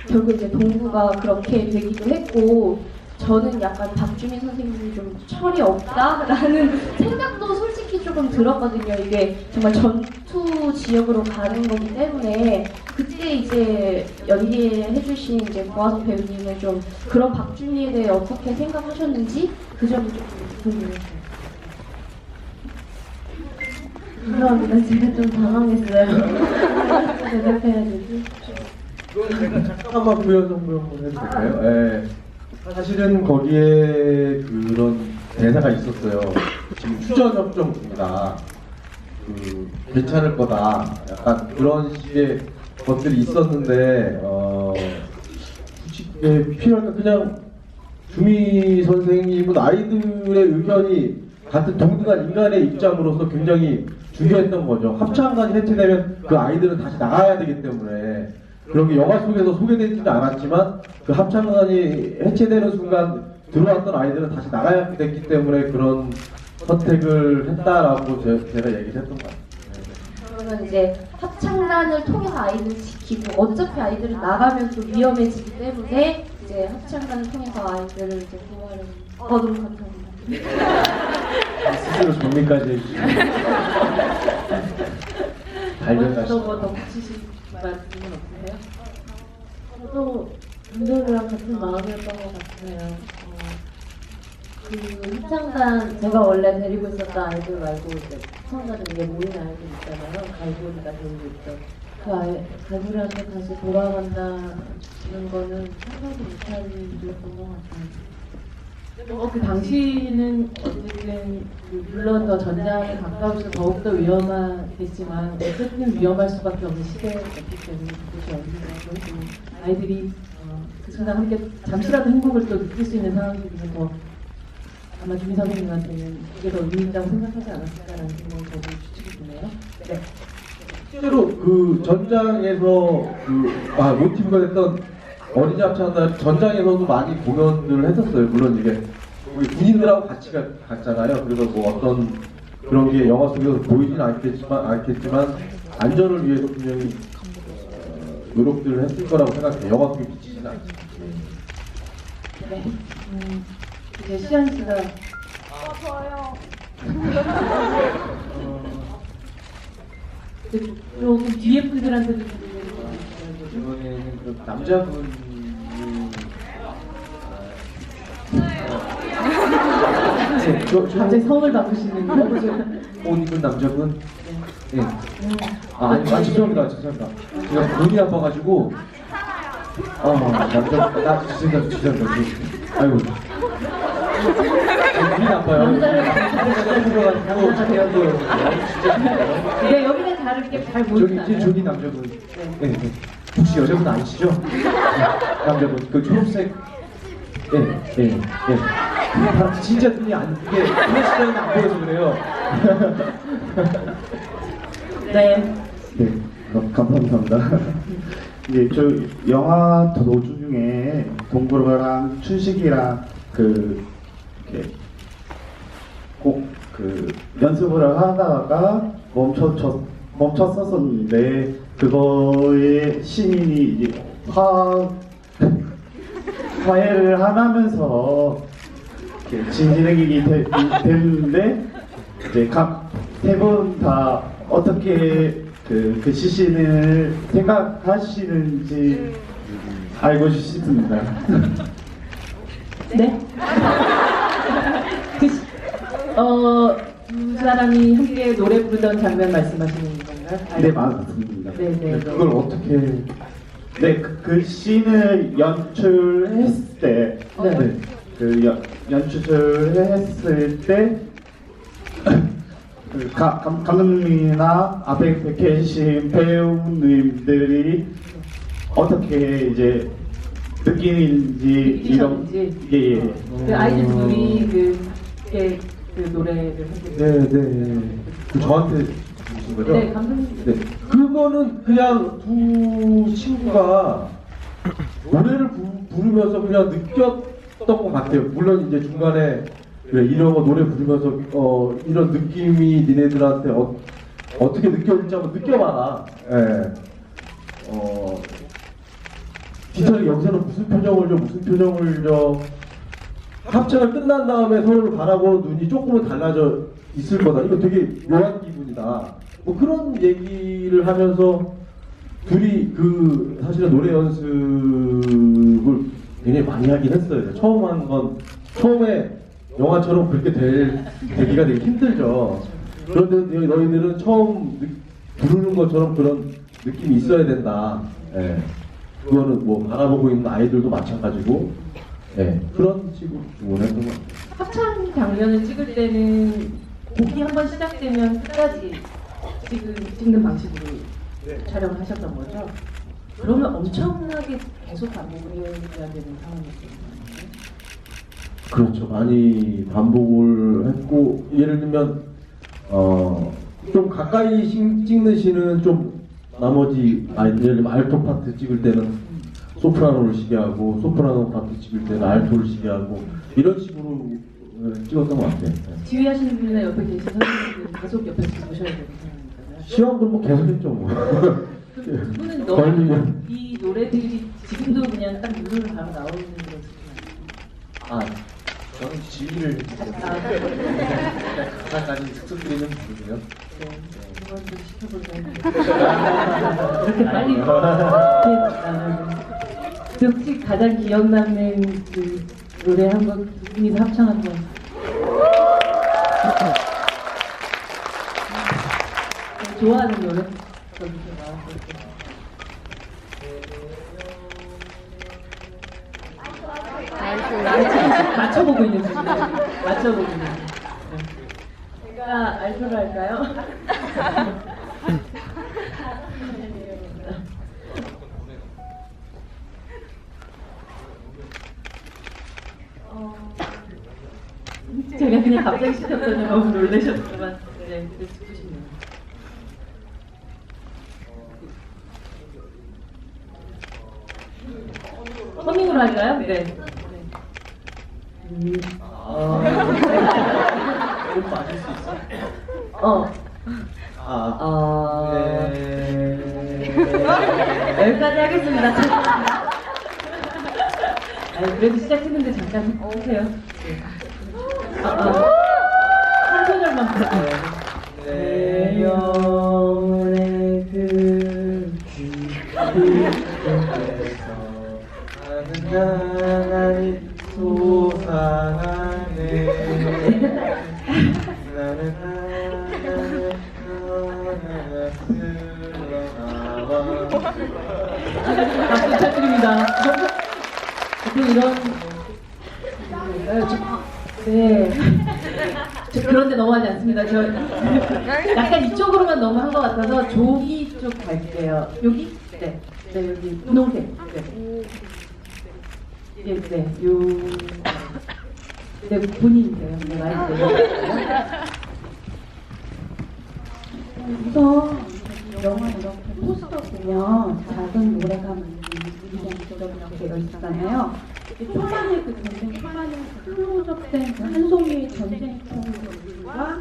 결국 이제 동부가 그렇게 되기도 했고, 저는 약간 박주민 선생님이 좀 철이 없다라는 생각도 솔직히 조금 들었거든요. 이게 정말 전투 지역으로 가는 거기 때문에 그때 이제 연기해주신 이제 고아성 배우님은 좀 그런 박주민에 대해 어떻게 생각하셨는지 그 점이 조금 궁금해요. 죄송합니다. 제가 좀 당황했어요. 대답해야 되지? 그건 제가 잠깐만 부연 설명 한번 해도 될까요? 네. 사실은 거기에 그런 대사가 있었어요. 지금 휴전 협정 중이다. 괜찮을 거다. 약간 그런 식의 것들이 있었는데, 굳이 필요할까? 그냥 주미 선생님은 아이들의 의견이 같은 동등한 인간의 입장으로서 굉장히 중요했던 거죠. 합창단이 해체되면 그 아이들은 다시 나가야 되기 때문에 그런 게 영화 속에서 소개되지는 않았지만 그 합창단이 해체되는 순간 들어왔던 아이들은 다시 나가야 됐기 때문에 그런 선택을 했다라고 제가 얘기를 했던 것 같아요. 그러면 이제 합창단을 통해서 아이들을 지키고 어차피 아이들은 나가면 또 위험해지기 때문에 이제 합창단을 통해서 아이들을 이제 보호하는 너무 감사합니다. 스스로 정리까지 해주시고 발견하시고 뭐더 붙이실 말씀은 없으세요? 저도 분들이랑 같은 마음이었던 것 같아요. 그 합창단 제가 원래 데리고 있었던 아이들 말고 이제 시청자들에게 모인 아이들 있잖아요. 갈고리가 데리고 있던 그 갈고리한테 다시 돌아간다는 거는 상상도 못한 일이었던 것 같아요. 그 당시는 어쨌든 물론 더 전장에 가까워서 더욱더 위험하겠지만 어쨌든 위험할 수밖에 없는 시대였기 때문에 그것이 어디서 아이들이 그 순간 함께 잠시라도 행복을 또 느낄 수 있는 상황이면 더 아마 주민 선생님한테는 그게 더 의미 있다고 생각하지 않았을까라는 생각이 저도 추측이 드네요. 네. 실제로 그 전장에서 모티브가 됐던 어린이 합창단 전장에서도 많이 공연들을 했었어요. 물론 이게 우리 군인들하고 같이 갔잖아요. 그래서 뭐 어떤 그런 게 영화 속에서 보이지는 않겠지만 안전을 위해서 분명히 노력들을 했을 거라고 생각해요. 영화 속에 비치지는 않죠. 네. 이제 시안 씨가 저요. 조금 뒤에 분들한테도 좀 이번에는 그 남자분이 갑자기 성을 바꾸시는 거 옷 입은 남자분. 네. 죄송합니다. 제가 눈이 아파가지고. 죄송합니다. 아이고. 눈이 아파요. 남자를 네, 여기는 다르게 잘 저기 보이진 이제 않아요. 저기 남자분. 네. 네. 혹시 여자분 아니시죠? 남자분 그 초록색. 네, 네, 네. 진짜 눈이 안 이게 플래시라인 안 보여서 그래요. 네. 네, 감사합니다. 이제 저 영화 도주 중에 동굴이랑 춘식이랑 이렇게 그 연습을 하다가 멈췄었는데 그거에 시민이 이제 화해를 하면서 진진행이 됐는데 이제 각 세 분 다 어떻게 그 시신을 생각하시는지 알고 싶습니다. 네. 두 사람이 함께 노래 부르던 장면 말씀하시는 건가요? 네, 맞습니다. 네네. 그걸 어떻게? 네, 그 씬을 연출했을 때, 네. 연출했을 때, 감독님이나 앞에 계신 배우님들이 어떻게 이제 느끼는지 느끼셨는지. 예. 그 아이들 둘이 그 노래를 하게 네, 네. 그 저한테 주신 거죠? 네, 감독님. 네. 그거는 그냥 두 친구가 노래를 부르면서 그냥 느꼈던 것 같아요. 물론 이제 중간에 그래, 이런 거 노래 부르면서 이런 느낌이 니네들한테 어떻게 느껴질지 한번 느껴봐라. 예. 디테일 여기서는 무슨 표정을 줘. 합체가 끝난 다음에 서로를 바라보는 눈이 조금은 달라져 있을 거다. 이거 되게 묘한 기분이다. 뭐 그런 얘기를 하면서 둘이 사실은 노래 연습을 굉장히 많이 하긴 했어요. 처음 한 건 처음에 영화처럼 그렇게 되기가 되게 힘들죠. 그런데 너희들은 처음 부르는 것처럼 그런 느낌이 있어야 된다. 예. 그거는 뭐 바라보고 있는 아이들도 마찬가지고, 예. 그런 식으로 주문했던 것 같아요. 합창 장면을 찍을 때는 곡이 한번 시작되면 끝까지 찍는 방식으로 촬영을 하셨던 거죠? 그러면 엄청나게 계속 반복을 해야 되는 상황이었어요. 그렇죠. 많이 반복을 했고, 예를 들면, 좀 가까이 찍는 씬은 좀 나머지, 예를 들면 알토 파트 찍을 때는 소프라노를 시게 하고, 소프라노 파트 찍을 때는 알토를 시게 하고, 이런 식으로 찍었던 것 같아요. 지휘하시는 분이나 옆에 계신 선생님들 계속 옆에서 보셔야 되는 상황이잖아요. 시험은 뭐 계속 했죠, 뭐. 두 분은 걸리면. 너무 이 노래들이 지금도 그냥 딱 눈으로 바로 나오는 그런 아, 저는 지휘를 가사까지 툭툭 드리는 분이고요. 한번 좀 시켜보자. 그렇게 빨리 나가는. 혹시 가장 기억 남는 그 노래 한 곡 두 분이서 합창한 거. 좋아하는 노래? 거기서 나왔을 때. 맞춰보고 있는 중이에요. 맞춰보고 있는 중. 제가 알토를 할까요? 제가 그냥 갑자기 시켰더니 너무 놀라셨지만 네, 듣고 싶네요. 허밍으로 할까요? 네. 좀 맞을 수 있어? 여기까지 하겠습니다. 아니, 그래도 시작했는데 잠깐 하세요. 한 소절만 부탁해요. 내 영혼의 그 그래서 나는 하나님 소상하네. 나는 하나님 흘러나와. 박수 부탁드립니다. 보통 이런 네. 저 그런데 넘어가지 않습니다. 저 약간 이쪽으로만 너무 한 것 같아서 조기 쪽 갈게요. 여기? 네. 네, 여기 분홍색. 네. 네, 네. 네, 본인이세요. 네, 맞아요. 우선 영화 이렇게 포스터 보면 작은 노래가 만든 미디어 조적이라고 되어 있잖아요. 초반에 그 전쟁 초반에 그 클로즈업된 그 한 송이의 전쟁통과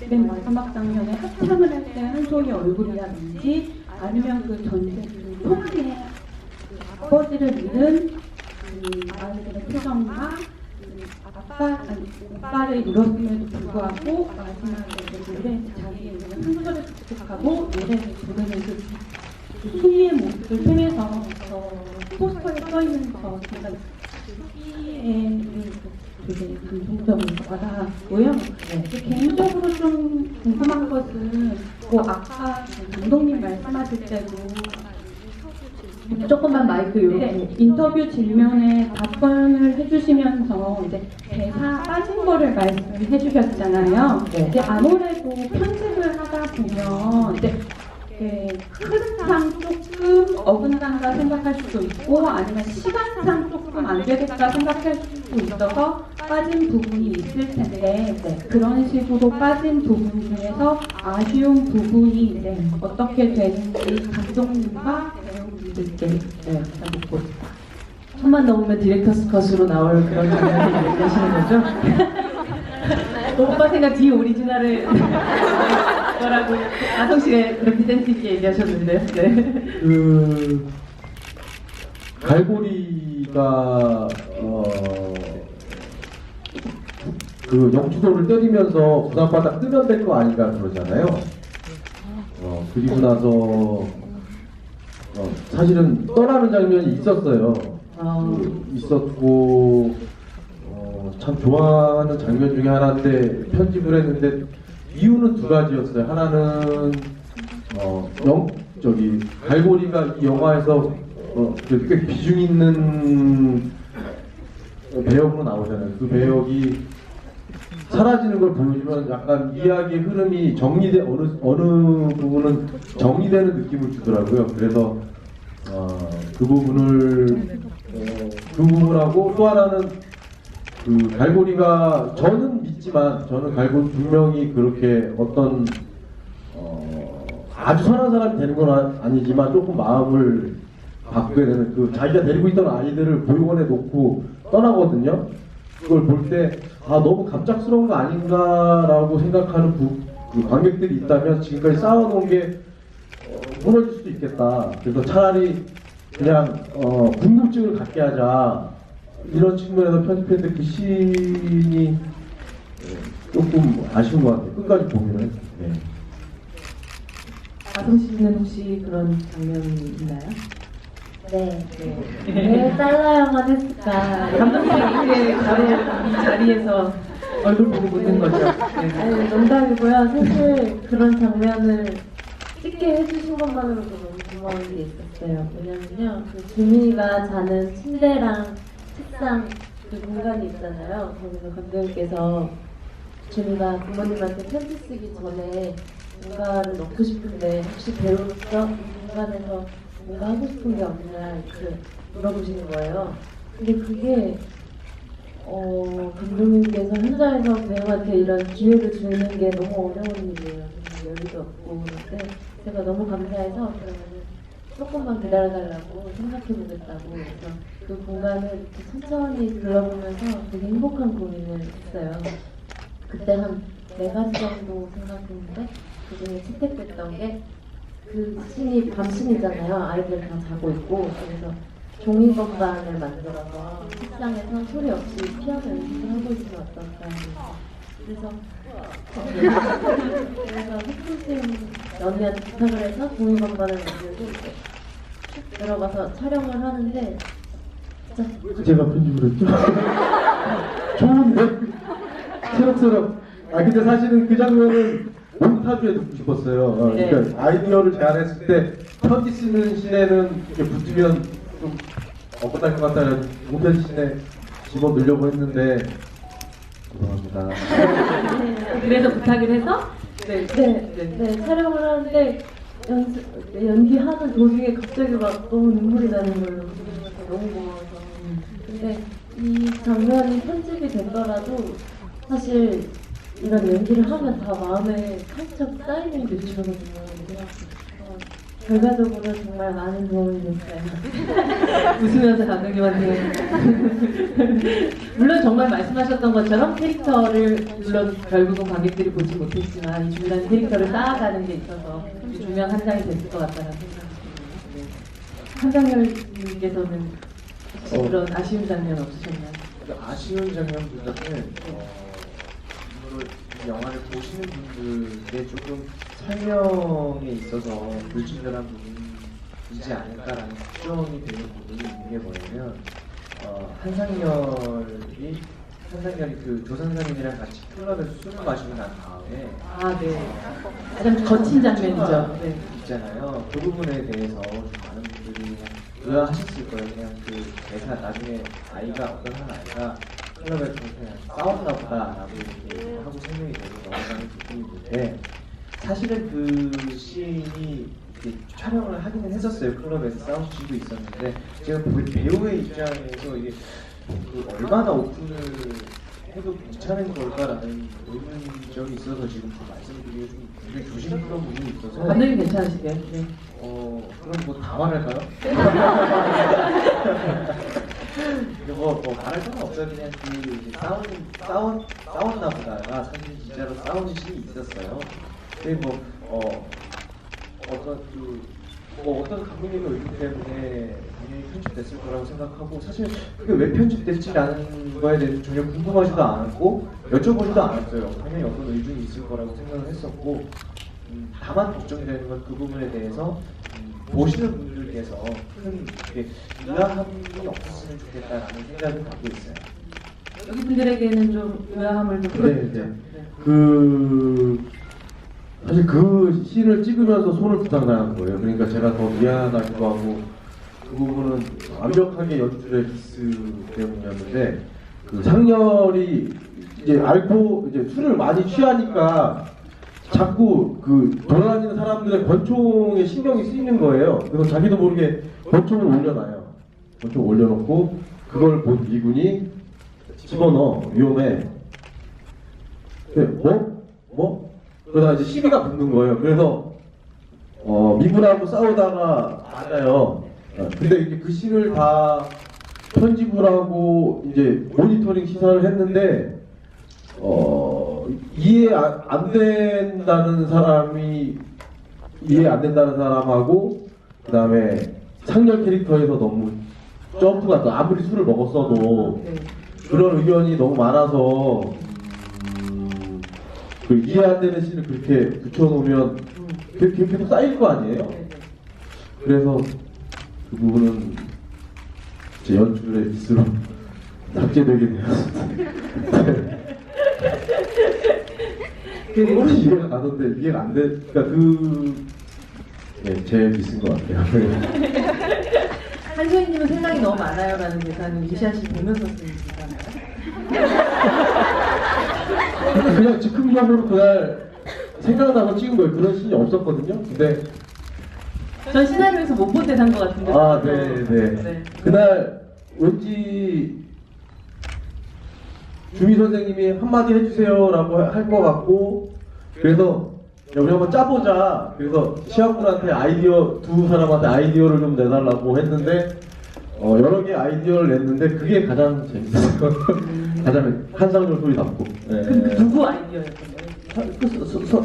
맨 마지막 장면에 합창을 할 때 한 송이 얼굴이라든지 아니면 그 전쟁 총기의 아버지를 잃은 아이들의 표정과 오빠를 잃었음에도 불구하고 마지막에 노래 자기의 있는 상처를 극복하고 노래를 부르는 그 수희의 모습을 통해서 포스터에 써있는 제가 수희의 되게 감동적인 와닿았고요. 개인적으로 좀 궁금한 것은 뭐 아까 감독님 말씀하실 때도 조금만 마이크 요렇게. 네, 인터뷰 질문에 답변을 해주시면서 이제 대사 빠진 거를 말씀해 주셨잖아요. 네. 이제 아무래도 편집을 하다 보면 이제 흐름상 조금 어긋난다 생각할 수도 있고 아니면 시간상 조금 안 되겠다 생각할 수도 있어서 빠진 부분이 있을 텐데 그런 식으로 빠진 부분 중에서 아쉬운 부분이 이제 어떻게 되는지 감독님과 배우분들께 묻고 싶다. 천만 넘으면 디렉터스 컷으로 나올 그런 장면을 얘기하시는 거죠? 오빠 생각 뒤에 오리지널을 거라고 아성 씨가 그렇게 센스 있게 얘기하셨는데. 네. 그 갈고리가 그 영추도를 때리면서 부산바닥 뜨면 될 거 아닌가 그러잖아요. 그리고 나서 사실은 떠나는 장면이 있었어요. 있었고 참 좋아하는 장면 중에 하나인데 편집을 했는데 이유는 두 가지였어요. 하나는 갈고리가 이 영화에서 꽤 비중 있는 배역으로 나오잖아요. 그 배역이 사라지는 걸 보여주면 약간 이야기의 흐름이 어느 부분은 정리되는 느낌을 주더라고요. 그래서 그 부분하고 또 하나는 그 갈고리가 저는 믿지만 저는 갈고리 분명히 그렇게 어떤 아주 선한 사람이 되는 건 아니지만 조금 마음을 바꾸게 되는 그 자기가 데리고 있던 아이들을 보육원에 놓고 떠나거든요. 그걸 볼 때 너무 갑작스러운 거 아닌가라고 생각하는 그 관객들이 있다면 지금까지 쌓아놓은 게 무너질 수도 있겠다. 그래서 차라리 그냥 궁금증을 갖게 하자. 이런 측면에서 편집했는데 그 씬이 조금 아쉬운 것 같아요. 끝까지 보면은. 네. 아성 씨는 혹시 그런 장면이 있나요? 네. 왜 잘라야만 했을까? 감독님이 이 자리에서 얼굴 보고 묻는 거죠. 네. 아니, 농담이고요. 사실 그런 장면을 찍게 해주신 것만으로도 너무 고마운 게 있었어요. 왜냐면요, 그 주민이가 자는 침대랑 책상 그 공간이 있잖아요. 거기서 감독님께서 주민이가 부모님한테 편지 쓰기 전에 뭔가를 넣고 싶은데 혹시 배우로서 이 공간에서 뭔가 하고 싶은 게 없냐 이렇게 물어보시는 거예요. 근데 그게 감독님께서 현장에서 배우한테 이런 기회를 주는 게 너무 어려운 일이에요. 여유도 없고 그런데 제가 너무 감사해서 그러면은 조금만 기다려달라고 생각해보겠다고 그래서 그 공간을 천천히 둘러보면서 되게 행복한 고민을 했어요. 그때 한 4가지 정도 생각했는데 그중에 채택됐던 게 그 씬이 밤씬이잖아요. 아이들 다 자고 있고 그래서 종이 건반을 만들어서 책상에서 소리 없이 피아노 연습을 하고 있으면 어떨까 그래서 휘핑쌤 언니한테 부탁을 해서 종이 건반을 만들고 이렇게 쭉 들어가서 촬영을 하는데 진짜 제가 편집을 했죠? 좋은데? 새록새록. 근데 사실은 그 장면은 몬타주에 넣고 싶었어요. 그러니까 아이디어를 제안했을 때 편지 쓰는 씬에는 이렇게 붙으면 좀 엇갈릴 것 같다는 몬타주 씬에 집어넣으려고 했는데 죄송합니다. 그래서 부탁을 해서 네, 촬영을 하는데 연기하는 도중에 갑자기 막 너무 눈물이 나는 거예요. 너무 고마워서. 근데 이 장면이 편집이 됐더라도 사실 이런 연기를 하면 다 마음에 살짝 쌓이는 게 있거든요. 결과적으로 정말 많은 도움이 됐어요. 웃으면서 감독님한테 물론 정말 말씀하셨던 것처럼 캐릭터를 물론 결국은 관객들이 보지 못했지만 이 중요한 캐릭터를 쌓아가는 데 있어서 중요한 한 장이 됐을 것 같다는 생각이 듭니다. 한장렬님께서는 혹시 그런 아쉬운 장면 없으셨나요? 아쉬운 장면보다는 이 영화를 보시는 분들의 조금 설명에 있어서 불친절한 부분이지 않을까라는 걱정이 되는 부분이 있는 게 뭐냐면 한상열이 그 조선상인이랑 같이 클럽에서 술을 마시고 난 다음에 가장 거친 장면이죠. 네. 있잖아요. 그 부분에 대해서 좀 많은 분들이 의아하셨을 거예요. 그냥 그 대사 나중에 어떤 한 아이가 클럽에서 그냥 싸웠나 보다라고 이렇게 하고 설명이 되고 넘어가는 부분인데 사실은 그 씬이 이렇게 촬영을 하기는 했었어요. 클럽에서 싸울 수도 있었는데 제가 배우의 입장에서 이게 얼마나 오픈을 해도 괜찮은 걸까라는 의문점이 있어서 지금 좀 말씀드리기 좀 굉장히 조심스러운 부분이 있어서 감독님 괜찮으시대요? 네. 그럼 뭐 다 말할까요? 뭐 말할 건 없어요. 그냥 이제 싸웠나 보다가 사실 진짜로 싸우는 씬이 있었어요. 근데 어떤 감독님의 의도 때문에 당연히 편집됐을 거라고 생각하고 사실 그게 왜 편집됐지라는 거에 대해서 전혀 궁금하지도 않았고 여쭤보지도 않았어요. 당연히 어떤 의중이 있을 거라고 생각을 했었고 다만 걱정되는 건 그 부분에 대해서 보시는 분들께서 큰 의아함이 없었으면 좋겠다라는 생각을 갖고 있어요. 여기 분들에게는 좀 의아함을 좀 네. 사실 그 씬을 찍으면서 손을 부탁나는 거예요. 그러니까 제가 더 미안하기도 하고 그 부분은 완벽하게 연출의 기스 때문이었는데 그 상렬이 이제 이제 술을 많이 취하니까 자꾸 그 돌아다니는 사람들의 권총에 신경이 쓰이는 거예요. 그래서 자기도 모르게 권총을 올려놔요. 권총 올려놓고 그걸 본 미군이 집어넣어. 위험해. 뭐? 그러다가 이제 시비가 붙는 거예요. 그래서 미군하고 싸우다가 맞아요. 근데 이제 그 씬을 다 편집을 하고 이제 모니터링 시사를 했는데 이해 안 된다는 사람하고 그다음에 상렬 캐릭터에서 너무 점프가 또 아무리 술을 먹었어도 그런 의견이 너무 많아서 그 이해 안 되는 씬을 그렇게 붙여놓으면 계속 쌓일 거 아니에요? 그래서 그 부분은 제 연출의 미스로 삭제되게 되었습니다. 이해가 가던데 이해가 안 돼. 그러니까 제 미스인 것 같아요. 한소희님은 생각이 너무 많아요라는 대사는 이시아 씨 보면서 쓰는 대사나요? 그냥 즉흥적으로 그날 생각나서 찍은 거예요. 그런 씬이 없었거든요. 근데 전 시나리오에서 못 본 대사인 것 같은데. 네. 그날 왠지 주미 선생님이 한마디 해주세요라고 할 것 같고 그래서 야, 우리 한번 짜보자. 그래서 시아분한테 두 사람한테 아이디어를 좀 내달라고 했는데 여러 개 아이디어를 냈는데 그게 가장 재밌었어요. 가장 한상열 소리 났고. 네. 그 누구 아이디어였던 거예요? 스스로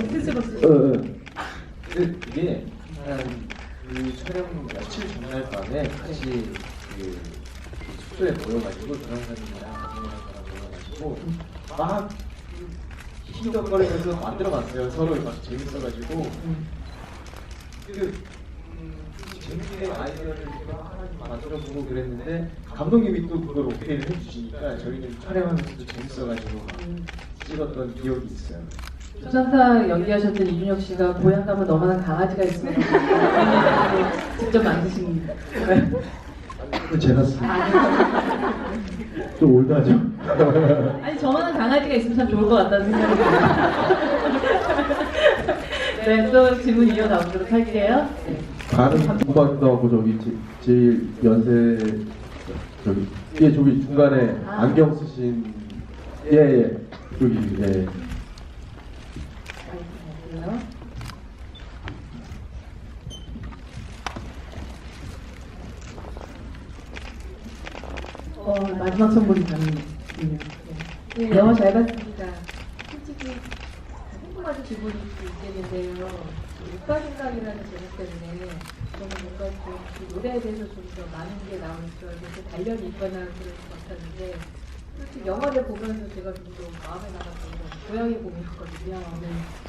이게 그 촬영 며칠 전날 밤에 같이 그 숙소에 모여가지고 조상사님이랑 감독이랑 저랑 모여가지고 막 희덕거리면서 만들어봤어요. 서로 막 재밌어가지고 재밌게 아이디어를 이렇게 하나씩 만들어보고 그랬는데 감독님이 또 그걸 오케이를 해주시니까 저희는 촬영하면서도 재밌어가지고 찍었던 기억이 있어요. 조상사 연기하셨던 이준혁 씨가 고향 가면 너만한 강아지가 있으면 직접 만드신 거예요? 그거 제가 좀 올드하죠? 아니 저만한 강아지가 있으면 참 좋을 것 같다는 생각이 들어요. 네, 또 질문 이어가보도록 할게요. 네. 다른 공부하기도 하고 저기 제일 연세 저기 저기 중간에 안경 쓰신 예예 저기 예. 마지막 선물이 가는 네, 영화 잘 봤습니다. 솔직히 궁금한 질문이 있겠는데요. 오빠 생각이라는 제목 때문에 저는 뭔가 좀그 노래에 대해서 좀 더 많은 게 나올 줄 알고 단련이 있거나 그럴 것 같았는데 솔직히 영화를 보면서 제가 좀 더 마음에 남았던 건 고양이 봄이었거든요.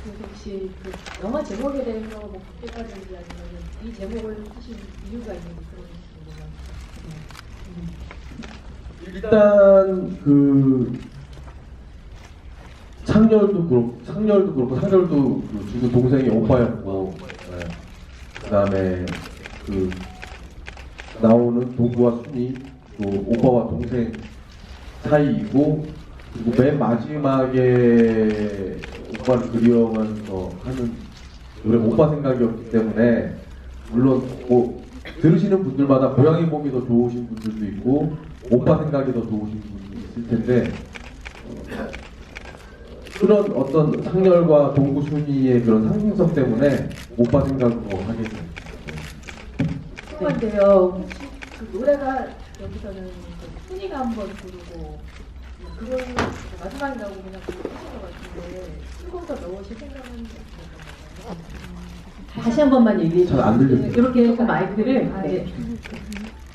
그래서 혹시 그 영화 제목에 대해서 뭐 바뀌었다든지 아니면 이 제목을 쓰신 이유가 있는지 그런 게 궁금합니다. 일단 그 창렬도 그렇고 상렬도 그 주구 동생이 오빠였고 네. 그다음에 그 나오는 동구와 순이 또 오빠와 동생 사이이고 그리고 맨 마지막에 오빠를 그리워하면서 하는 노래 오빠 생각이었기 때문에 물론 뭐 들으시는 분들마다 고양이 봄이 더 좋으신 분들도 있고 오빠 생각이 더 좋으신 분들도 있을 텐데 그런 어떤 상렬과 동구 순이의 그런 상징성 때문에 오빠 생각으로 하게 돼요. 궁금한데요. 혹시 그 노래가 여기서는 순이가 한번 부르고 그걸 마지막에 나오고 그냥 부르신 것 같은데 조금 더 넣으실 생각은 없으신가요? 다시 한 번만 얘기해 주세요. 잘 안 들렸어요. 이렇게 그 마이크를 네.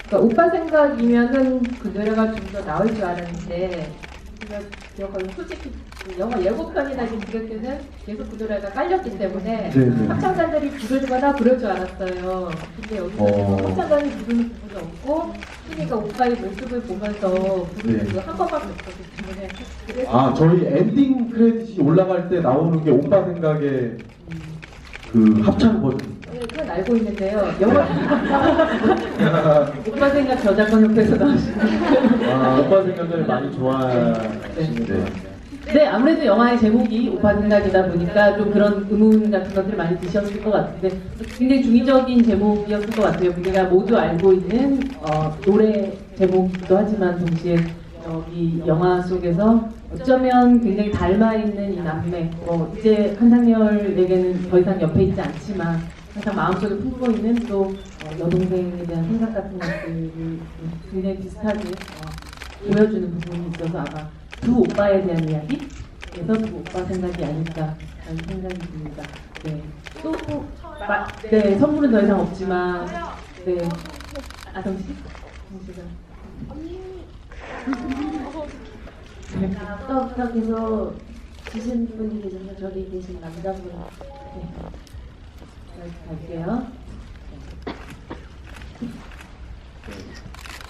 그러니까 오빠 생각이면은 그 노래가 좀 더 나올 줄 알았는데 제가 기억하기로 솔직히 그 영화 예고편이나 지금 이럴 때는 계속 그 노래가 깔렸기 때문에 네네. 합창단들이 부르거나 그럴 줄 알았어요. 근데 여기서 합창단이 부르는 부분도 없고 순이가 오빠의 모습을 보면서 부르는 네. 거 한 번밖에 없었기 때문에 그래서 아 저희 엔딩 크레딧이 올라갈 때 나오는 게 오빠 생각의 그 합창 버전. 네, 그건 알고 있는데요. 영화 오빠 생각 저작권 협회에서 나오시는 아, 오빠 생각을 많이 좋아하시는데. 네, 아무래도 영화의 제목이 오빠 생각이다 보니까 좀 그런 의문 같은 것들을 많이 드셨을 것 같은데 굉장히 중의적인 제목이었을 것 같아요. 우리가 모두 알고 있는 노래 제목이기도 하지만 동시에 이 영화 속에서 어쩌면 굉장히 닮아있는 이 남매 이제 한상열에게는 더 이상 옆에 있지 않지만 항상 마음속에 품고 있는 또 여동생에 대한 생각 같은 것들을 굉장히 비슷하게 보여주는 부분이 있어서 아마 두 오빠에 대한 이야기? 그래서 두 오빠 생각이 아닐까 하는 생각이 듭니다. 네. 또, 네, 선물은 더 이상 없지만, 네. 아성씨? 네. 아까부터 계속 주신 분이 계셔서 저기 계신 남자분 네. 갈게요.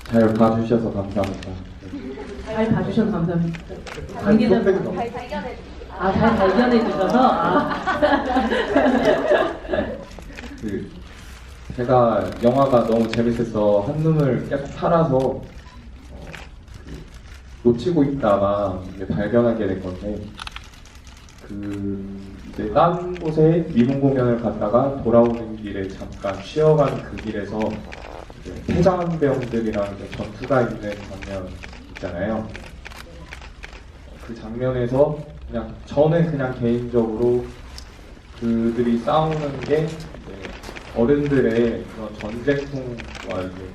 잘 봐주셔서 감사합니다. 잘 봐주셔서 감사합니다. 관계자분. 잘 발견해 주셔서. 그 제가 영화가 너무 재밌어서 한눈을 계속 팔아서 놓치고 있다가 이제 발견하게 된 건데 이제 딴 곳에 미군 공연을 갔다가 돌아오는 길에 잠깐 쉬어가는 그 길에서 이제 폐장병들이랑 이제 전투가 있는 장면 있잖아요. 그 장면에서 저는 그냥 개인적으로 그들이 싸우는 게 이제 어른들의 그런 전쟁통과 이제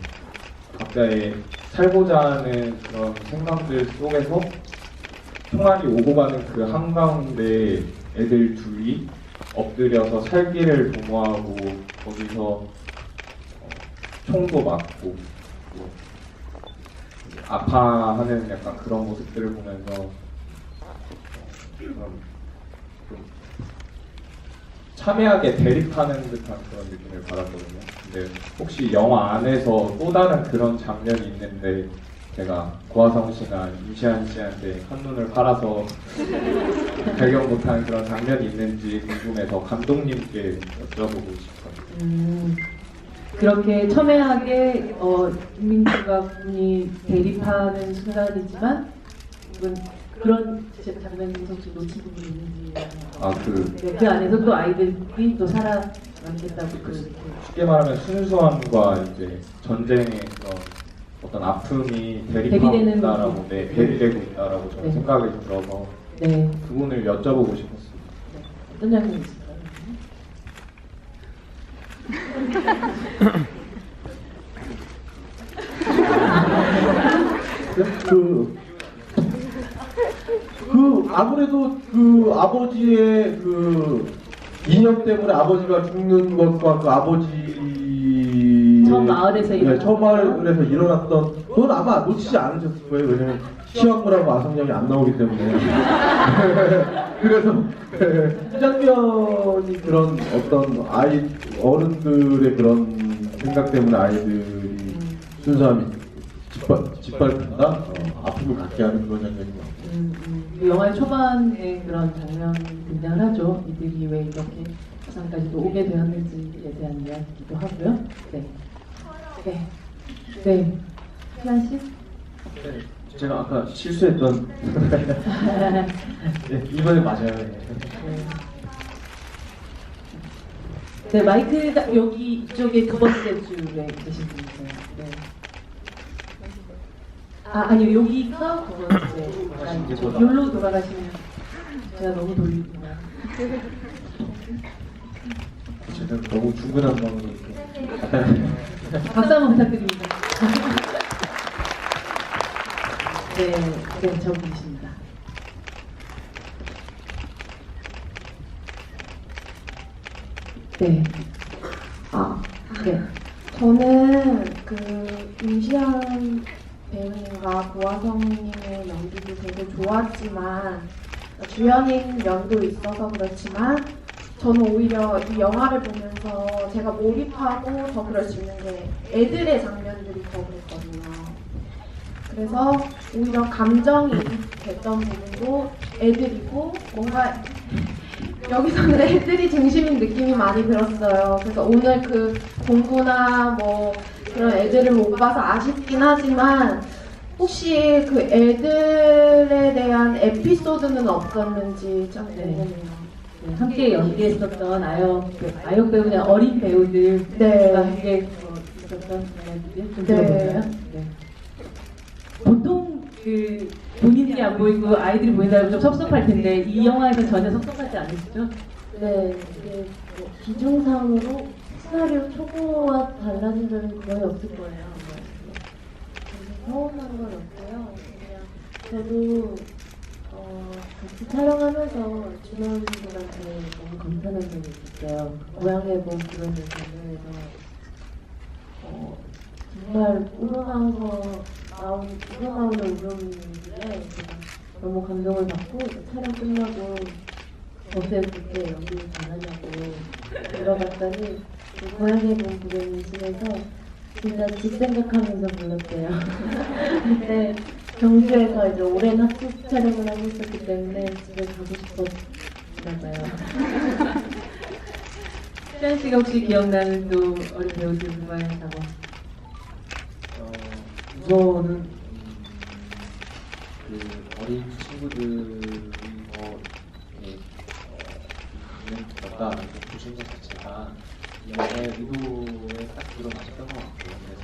각자의 살고자 하는 그런 생각들 속에서 총알이 오고 가는 그 한가운데 애들 둘이 엎드려서 살기를 도모하고 거기서 총도 맞고 아파하는 약간 그런 모습들을 보면서 좀 참여하게 대립하는 듯한 그런 느낌을 받았거든요. 근데 혹시 영화 안에서 또 다른 그런 장면이 있는데 제가 고아성 씨나 임시한 씨한테 한눈을 팔아서 발견 못한 그런 장면이 있는지 궁금해서 감독님께 여쭤보고 싶어요. 그렇게 첨예하게 김민주가 군이 대립하는 순간이지만 부분 그런 장면이 혹시 놓친 부분이 있는지 그 그 안에서 또 아이들이 또 살아남겠다고 또 이렇게 쉽게 말하면 순수함과 이제 전쟁의 그런 어떤 아픔이 대립하고 대비되는 있다라고, 거죠. 네, 대비되고 있다라고 저는 네. 생각이 들어서 네. 그 부분을 여쭤보고 싶었습니다. 어떤 장면이 있을까요? 아무래도 그 아버지의 그 이념 때문에 아버지가 죽는 것과 그 아버지 처음 마을에서 일어났던 처음 마을에서 일어났던 그건 아마 놓치지 않으셨을 거예요. 왜냐면 시황물하고 아성량이 안 나오기 때문에. 그래서 이 장면이 그런 어떤 어른들의 그런 생각 때문에 아이들이 순수함이 짓밟힌다? 아픔을 갖게 하는 그런 장면인 것 같아요. 그 영화의 초반에 그런 장면이 등장을 하죠. 이들이 왜 이렇게 부산까지도 오게 되었는지에 대한 이야기기도 하고요. 네. 네. 네. 희란 씨? 제가 아까 실수했던 네, 이번에 맞아요. 네. 네, 마이크가 여기 이쪽에 두 번째 줄에 계신 분이세요. 네. 아니요, 여기가 두 번째. 여기로 돌아가시면 제가 너무 돌리구나. 제가 너무 중근한 마음으로 이렇게 박수 한번 부탁드립니다. 네, 네, 저분이십니다. 네. 네. 저는 그 임시완 배우님과 고화성님의 연기도 되게 좋았지만 주연인 면도 있어서 그렇지만 저는 오히려 이 영화를 보면서 제가 몰입하고 더 그럴 수 있는 게 애들의 장면들이 더 그랬거든요. 그래서 오히려 감정이 됐던 부분도 애들이고 뭔가 여기서는 애들이 중심인 느낌이 많이 들었어요. 그래서 오늘 그 공부나 뭐 그런 애들을 못 봐서 아쉽긴 하지만 혹시 그 애들에 대한 에피소드는 없었는지 참 궁금해요. 네, 함께 연기했었던 아역 배우나 어린 배우들과 네. 함께 있었던 이야기들 좀 네. 들어볼까요? 네. 보통 그 본인이 안 보이고 아이들이 보인다면 좀 섭섭할 텐데 이 영화에서 전혀 섭섭하지 않으시죠? 네, 이게 뭐 기종상으로 시나리오 초보와 달라진 점이 거의 없을 거예요. 그래서 서운한 건 없고요. 그냥 저도 같이 촬영하면서 준호님들한테 너무 감탄한 점이 있었어요. 고향의 몸 그런 장면에서 정말 우러나오는 울음이길래 제가 너무 감동을 받고 촬영 끝나고 어제 그렇게 연기를 잘하냐고 물어봤더니 그 고향의 몸 부르시면서 진짜 집 생각하면서 불렀대요. 그때 경주에서 이제 오랜 학습 촬영을 하고 있었기 때문에 집에 가고 싶었나 봐요. 시안 씨가 혹시 기억나는 또 어린 배우들 누가의 작업? 우선은 그 어린 친구들이 강연이었다라고 보시는 것 자체가 이 영화의 의도에 딱 들어맞았던 것 같고요. 그래서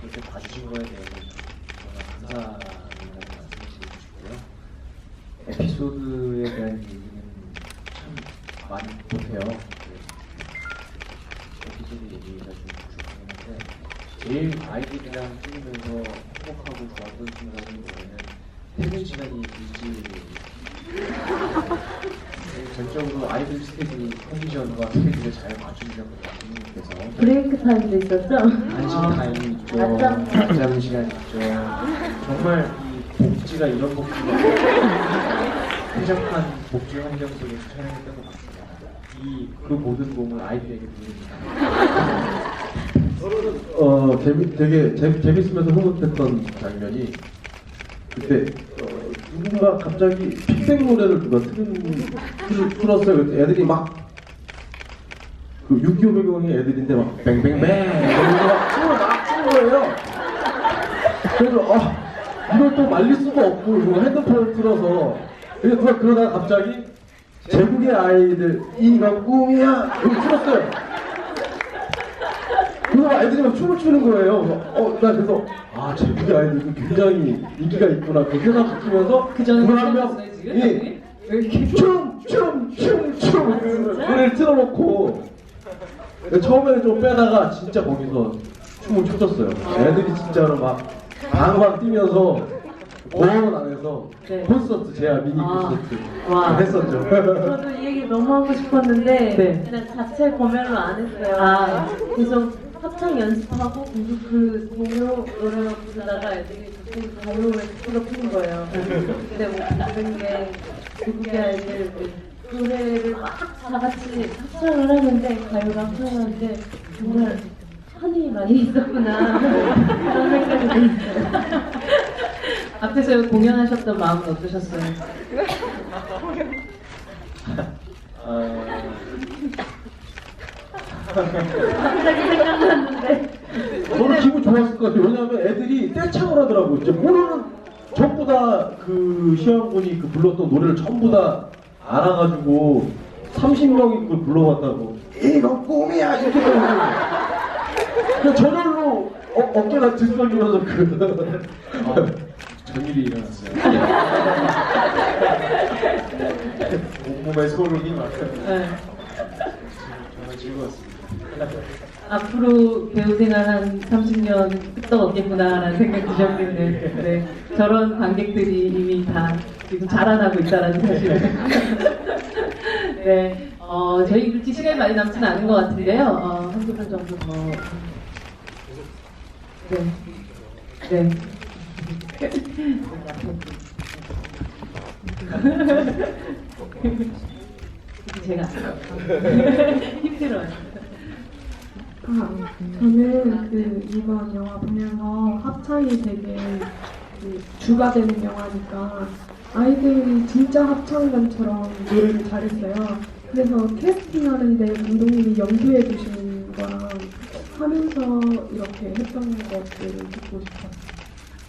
그렇게 봐주신 거에 대해서 정말 감사하다는 말씀을 드리고 싶고요. 에피소드에 대한 얘기는 참 많이 못해요. 에피소드 얘기가 좀 부족하긴 한데 제일 아이들이랑 찍으면서 행복하고 좋았던 순간은 뭐냐면 퇴근 시간이 길지 전적으로 아이들 스케줄 컨디션과 스케줄을 잘 맞추려고 감독님께서 브레이크 타임도 있었죠? 안심 타임이 있죠. 낮잠 시간이 있죠. 정말 이 복지가 이런 복지가 쾌적한 복지 환경 속에서 촬영했던 것 같습니다. 그 모든 공을 아이들에게 드립니다. 되게 재밌으면서 흐뭇했던 장면이 그때 누군가 갑자기 픽백 노래를 누가 틀었어요. 그때 애들이 막 그 6.25 배경의 애들인데 막 뱅뱅뱅 이러면서 막 춤을 거예요. 그래서 이걸 또 말릴 수가 없고 이거 핸드폰을 틀어서 그래서 누가 그러다가 갑자기 제국의 아이들 이건 꿈이야 이거 틀었어요. 그래서 아이들이 막 춤을 추는 거예요. 나 그래서 제국의 아이들도 굉장히 인기가 있구나 그 생각 바뀌면서 그전에 그한 생각했어요, 지금? 명이 왜 이렇게 노래를 틀어놓고 처음에는 좀 빼다가 진짜 거기서 춤을 춰줬어요. 애들이 진짜로 막 방방 뛰면서 공원 안에서 네. 콘서트 제야 미니 콘서트 와. 했었죠. 저도 이 얘기 너무 하고 싶었는데 네. 그냥 자체 검열로 안 했어요. 계속 합창 연습하고 계속 그 동요 노래만 부르다가 애들이 갑자기 가요를 부르는 거예요. 근데 뭐 다른 게 미국의 아이들 노래를 막 다 같이 합창을 하는데 가요가 합창하는데 정말 한이 많이 있었구나 그런 생각이 들었어요. 앞에서 공연하셨던 마음은 어떠셨어요? 갑자기 생각났는데 저는 기분 좋았을 것 같아요. 왜냐하면 애들이 떼창을 하더라고요. 이제 모르는 전부 다 그 시험군이 그 불렀던 노래를 전부 다 알아가지고 30명이 그걸 불러봤다고. 이건 꿈이야 이렇게 그냥 저절로 어깨가 들썩이면서 전일이 일어났어요. 온몸에 소름이 막. 네. 정말 즐거웠습니다. 앞으로 배우 생활 한 30년 끄떡 없겠구나라는 생각 드셨겠네요. 네. 저런 관객들이 이미 다 지금 자라나고 있다라는 사실을. 네. 저희 그렇게 시간이 많이 남지는 않은 것 같은데요. 한두 분 정도 더. 네. 네. 제가 힘들어요. 저는 이번 영화 보면서 합창이 되게 주가 되는 영화니까 아이들이 진짜 합창단처럼 노래를 잘했어요. 그래서 캐스팅하는데 감독님이 연기해 주신 거랑 하면서 이렇게 했던 것들을 듣고 싶었어요.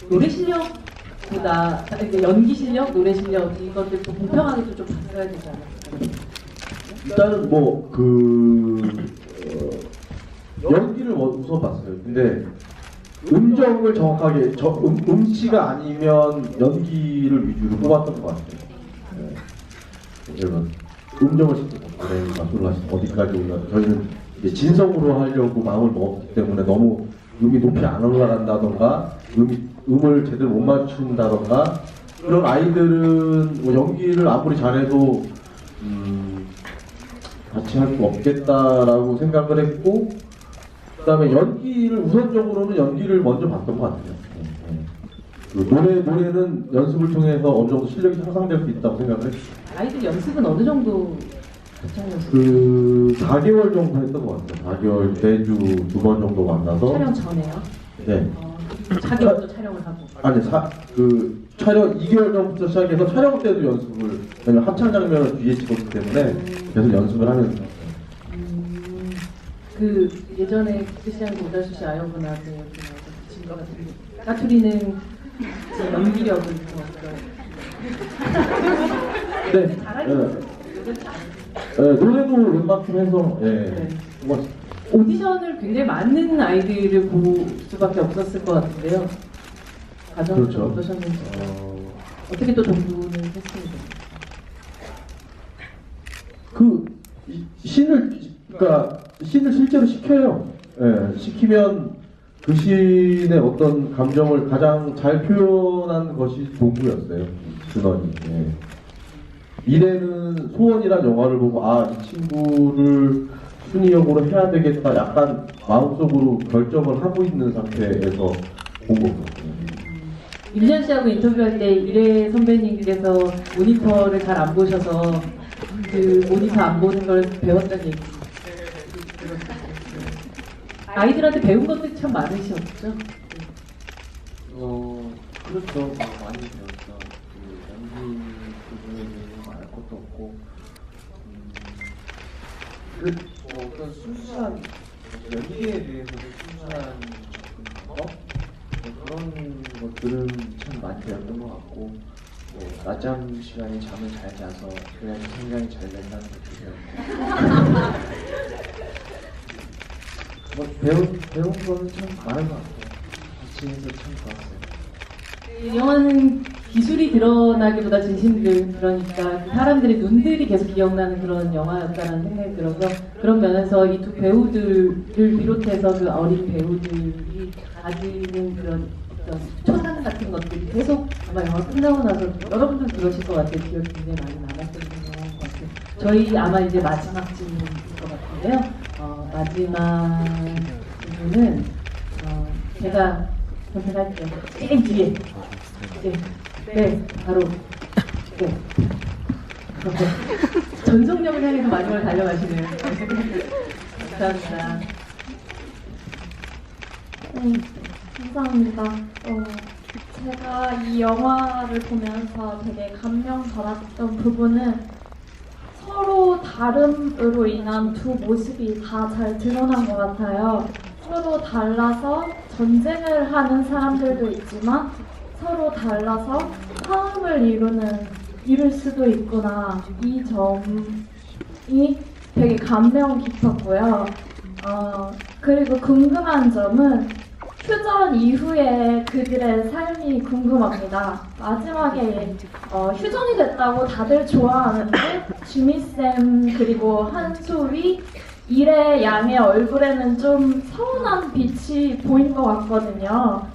노래 실력보다 연기 실력, 노래 실력 이것들도 공평하게 좀 봤어야 되지 않을까요? 일단은 연기를 우선 봤어요. 근데 음정을 정확하게 음치가 아니면 연기를 위주로 뽑았던 것 같아요. 여러분 음정을 시키고 마술을 하시고 어디까지 올라 저희는 이제 진성으로 하려고 마음을 먹었기 때문에 너무 음이 높이 안 올라간다던가 음을 제대로 못 맞춘다던가 그런 아이들은 뭐 연기를 아무리 잘해도 같이 할 수 없겠다라고 생각을 했고 그다음에 연기를 우선적으로는 연기를 먼저 봤던 것 같아요. 그 노래는 연습을 통해서 어느 정도 실력이 향상될 수 있다고 생각을 했어요. 아이들 연습은 어느 정도 연습? 4개월 정도 했던 것 같아요. 4개월 매주 2번 정도 만나서 촬영 전에요? 네. 자기 먼저 촬영을 하고. 아니 촬영 2개월 전부터 시작해서 촬영 때도 연습을 왜냐면 합창 장면을 뒤에 찍었기 때문에 계속 연습을 하면서 예전에 크리스티안 고다수씨 아역분 나왔던 친구 같은데 까투리는 제 연기력을 좀 노래도 웬만큼 해서 뭐 오디션을 굉장히 많은 아이들을 볼 수밖에 없었을 것 같은데요. 과정은 그렇죠. 어떠셨는지 어떻게 또 동부는 했습니다. 신을 실제로 시켜요. 시키면 그 신의 어떤 감정을 가장 잘 표현한 것이 동부였어요. 근원이. 미래는 소원이란 영화를 보고 이 친구를 순위 역으로 해야 되겠다 약간 마음속으로 결정을 하고 있는 상태에서 본 거고. 임지한 씨하고 인터뷰할 때 이래 선배님께서 모니터를 잘 안 보셔서 그 모니터 안 보는 걸 배웠다는 얘기. 아이들한테 배운 것들이 참 많으셨죠? 그렇죠. 많이 배웠죠. 연기 부분에서 알 것도 없고, 어떤 순수한 연기에 대해서 순수한 거 그런 것들은 참 좀 많이 배웠던 것 같고 뭐 낮잠 시간에 잠을 잘 자서 그래야지 성장이 잘 된다는 것도 배웠고 뭐 배운 거는 참 많은 것 같아요. 같이 해서 참 좋았어요. 영화는 기술이 드러나기보다 진심들 그러니까 사람들의 눈들이 계속 기억나는 그런 영화였다는 생각이 들어서 그런 면에서 이 두 배우들을 비롯해서 그 어린 배우들이 가지는 그런 어떤 초상 같은 것들이 계속 아마 영화 끝나고 나서 여러분들 그러실 것 같아요. 기억이 굉장히 많이 남았던 영화인 것 같아요. 저희 아마 이제 마지막 질문일 것 같은데요. 마지막 질문은 제가 선택할게요. 제일 뒤에. 네, 바로. 네. 전속력을 향해서 마지막을 달려가시네요. 감사합니다. 네, 감사합니다. 제가 이 영화를 보면서 되게 감명받았던 부분은 서로 다름으로 인한 두 모습이 다 잘 드러난 것 같아요. 서로 달라서 전쟁을 하는 사람들도 있지만 서로 달라서 화음을 이룰 수도 있구나. 이 점이 되게 감명 깊었고요. 그리고 궁금한 점은 휴전 이후에 그들의 삶이 궁금합니다. 마지막에 휴전이 됐다고 다들 좋아하는데 주미쌤 그리고 한소희 일의 양의 얼굴에는 좀 서운한 빛이 보인 것 같거든요.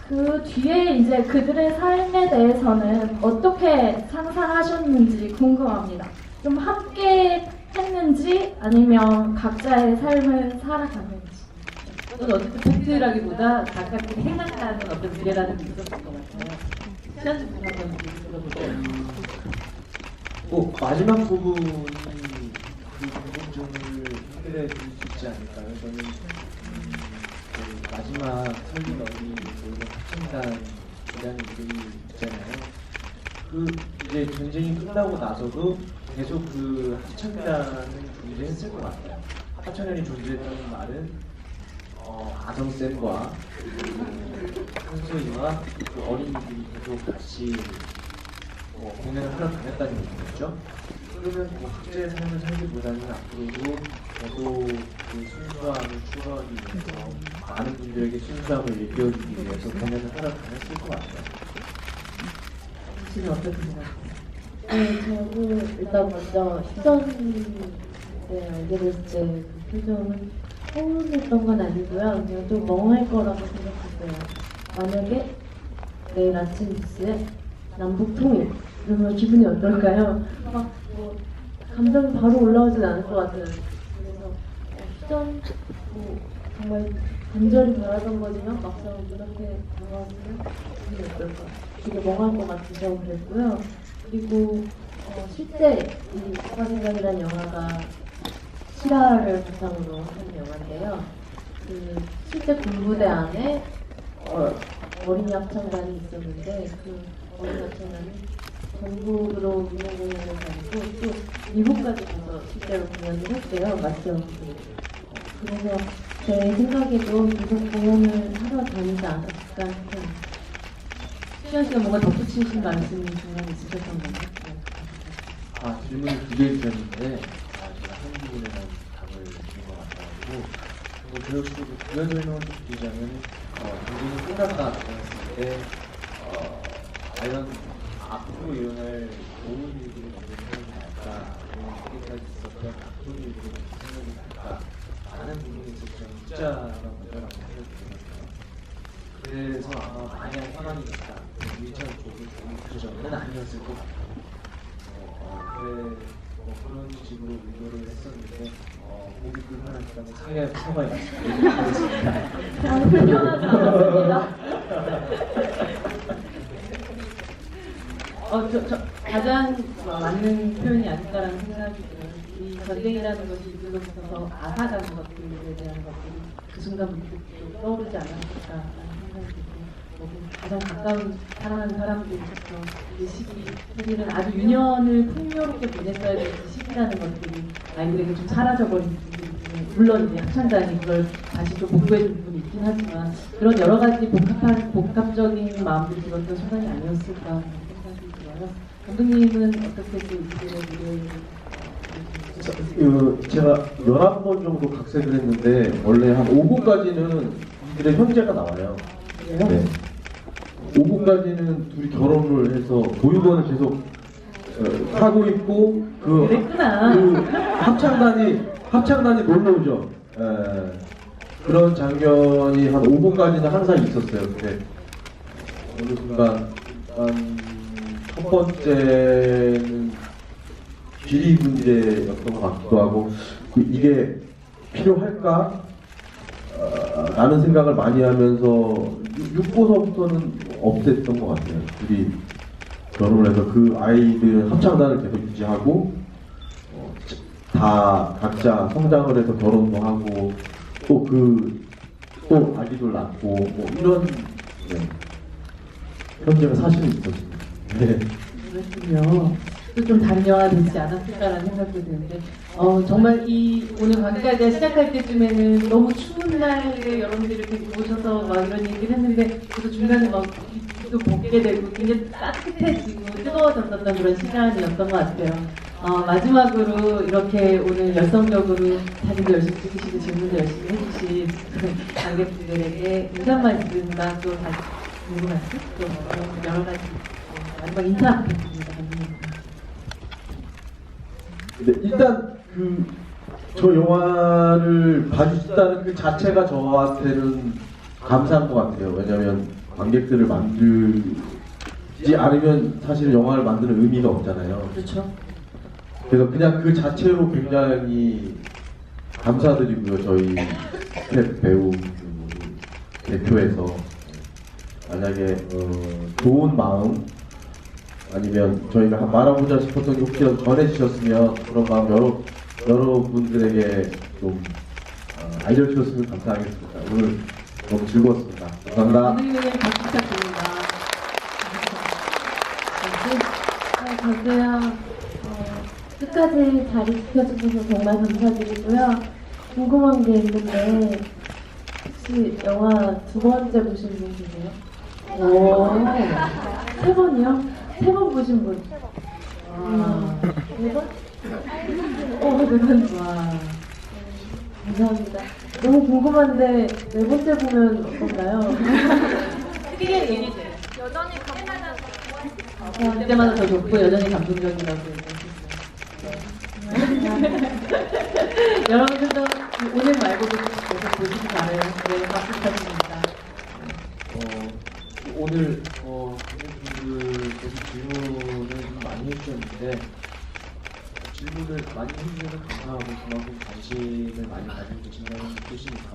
그 뒤에 이제 그들의 삶에 대해서는 어떻게 상상하셨는지 궁금합니다. 좀 함께 했는지 아니면 각자의 삶을 살아갔는지. 저는 어쨌든 팩트라기보다 가깝게 생각나는 어떤 미래라는 게 있었을 것 같아요. 시간좀 한번 들어볼게요. 뭐 마지막 부분이 그 궁금증을 해결해 줄 수 있지 않을까요? 저는 그 마지막 설린 어린이 모이는 합창단이라는 이름이 있잖아요. 그 이제 전쟁이 끝나고 나서도 계속 그 합창단은 존재했을 것 같아요. 합창단이 존재했다는 말은 아성쌤과 한소희와 그 어린이들이 계속 같이 공연을 하러 다녔다는 얘기겠죠. 그러면 뭐 각자의 삶을 살기보다는 앞으로도 계속 그 순수함을 추구하기 위해서 많은 분들에게 순수함을 일깨워주기 위해서 공연을 하러 다녔을 것 같아요. 지금 어떻게 생각하세요? 네, 저는 일단 먼저 휴전을 알게 됐을 때 그 표정은 서운했던 건 아니고요. 그냥 좀 멍할 거라고 생각했어요. 만약에 내일 아침 뉴스에 남북 통일 이러면 기분이 어떨까요? 막 뭐 감정이 바로 올라오진 않을 것 같아요. 그래서 휴전 뭐 정말 간절히 바라던 거지만 막상 눈앞에 다가오면 기분이 어떨까? 되게 멍할 것 같아서 그랬고요. 그리고 실제 이 국가생각이라는 영화가 실화를 바탕으로 한 영화인데요. 그 실제 군부대 안에 어린이 합창단이 있었는데 그 어린이 합창단이 전국으로 민영 공연을 다니고 또 미국까지 가서 실제로 공연을 했대요. 맞죠? 그래서 제 생각에도 계속 공연을 하러 다니지 않았을까 싶어요. 시현 씨가 뭔가 덧붙이신 말씀이 중간에 있으셨던 건가요? 질문을 두 개 주셨는데 제가 한 부분에만 답을 드린 것 같아가지고 저 역시도 부연 설명을 좀 드리자면 전쟁이 끝났다 그랬을 때 과연 앞으로 일어날 좋은 일들이 먼저 생각이 날까 아니면 여기까지 있었던 나쁜 일들이 먼저 생각이 날까 라는 부분에 있어서 저는 숫자가 먼저라고 생각이 들었어요. 그래서 아마 마냥 상황이 있다 일차원 쪽은 그 점은 아니었을 것 같아요. 그런 식으로 의도를 했었는데 목이 불편하시다면 사과의 말씀드리겠습니다. 불편하지 않았습니다. 저 가장 맞는 표현이 아닐까라는 생각이 들어요. 이 전쟁이라는 것이 이끌로부터 아사가는 것들에 대한 것들이 그 순간부터 떠오르지 않았을까라는 생각이 들고 가장 가까운 사랑하는 사람들부터 이 시기 사실은 아주 유년을 풍요롭게 보냈어야 될 시기라는 것들이 아이들에게 좀 사라져버린 부분이 물론 이제 합창단이 그걸 다시 좀 복구해준 부분이 있긴 하지만 그런 여러 가지 복합적인 마음들이 들었던 순간이 아니었을까 하는 생각이 들어요. 감독님은 어떻게 또 이들의 무대를 제가 11번 정도 각색을 했는데 원래 한 5부까지는 이들의 형제가 나와요. 네. 5부까지는 둘이 결혼을 해서 보육원을 계속 하고 있고 그랬구나. 그 합창단이 놀러 오죠. 그런 장면이 한 5부까지는 항상 있었어요. 근데 어느 순간 첫 번째는 비리 문제였던 것 같기도 하고 이게 필요할까? 라는 생각을 많이 하면서 6부서부터는 없앴던 것 같아요. 둘이 결혼을 해서 그 아이들은 합창단을 계속 유지하고 다 각자 성장을 해서 결혼도 하고 또 아기도 낳고 뭐 이런 현재가 사실은 있었습니다. 네. 그렇군요. 또 좀 다른 영화가 되지 않았을까라는 생각도 드는데 정말 이 오늘 관계가 시작할 때쯤에는 너무 추운 날에 여러분들이 이렇게 오셔서 막 이런 얘기를 했는데 그래도 중간에 막 또 볶게 되고 굉장히 따뜻해지고 뜨거워졌었던 그런 시간이었던 것 같아요. 마지막으로 이렇게 오늘 열성적으로 사진도 열심히 찍으시고 질문도 열심히 해주신 관객분들에게 인사 말씀과 또 다시 궁금한 또 여러 가지 마지막 인사 부탁드립니다. 네, 일단 저 영화를 봐주셨다는 그 자체가 저한테는 감사한 것 같아요. 왜냐하면 관객들을 만들지 않으면 사실 영화를 만드는 의미가 없잖아요. 그렇죠. 그래서 그냥 그 자체로 굉장히 감사드리고요. 저희 스텝 배우 대표에서 만약에 좋은 마음 아니면 저희가 말아보자 싶었던 게 혹시라도 전해주셨으면 그런 마음 여러분들에게 좀 알려주셨으면 감사하겠습니다. 오늘 너무 즐거웠습니다. 감사합니다. 감독님에게 박수 부탁드립니다. 저도요, 끝까지 자리 지켜주셔서 정말 감사드리고요. 궁금한 게 있는데, 혹시 영화 2번째 보신 분 계세요? 오, 3번이요? 3번 보신 분? 와, 4번? 4번. 와. 감사합니다. 너무 궁금한데, 4번째 보면 어떤가요? 크게 얘기해주세요. 여전히 그때마다 더 좋고 여전히 감동적이라고 얘기해주세요. 여러분들도 오늘 말고도 계속 보시기 바래요. 네, 박수 부탁드립니다. 오늘 관객분들께서 질문을 좀 많이 해주셨는데 질문을 많이 해주셔서 감사하고 그만큼 관심을 많이 가지고 계신다는 뜻이니까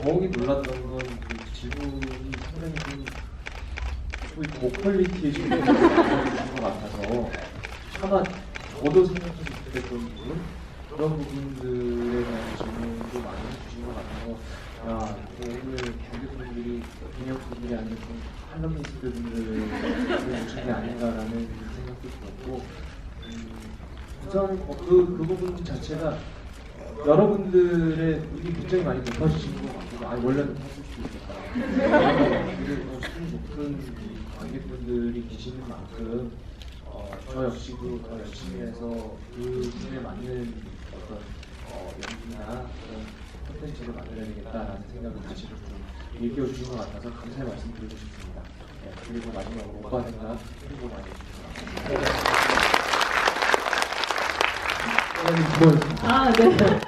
더욱이 놀랐던 건 그 질문이 상당히 좀 거의 고퀄리티의 질문을 해주신 것 같아서 차마 저도 생각하지 못했던 부분 그런 부분들에 대한 질문도 많이 해주신 것 같아서 오늘 관객분들이 개념분들이 아니라 좀 칼럼니스트분들을 오신 게 아닌가라는 생각도 들었고 우선 그 부분 자체가 여러분들의 의이 굉장히 많이 높아지시는 것 같고 원래 높았을 수도 있겠다 그리고 수준이 높은 관객분들이 계시는 만큼 저 역시도 더 열심히 해서 그 분에 맞는 어떤 연기나 그런 콘텐츠를 만들어야겠다라는 생각을 다시 좀 얘기해 주신 것 같아서 감사의 말씀 드리고 싶습니다. 네, 그리고 마지막으로 오빠 생각 그리고 많이 해주시기 바랍니다. 아, 네.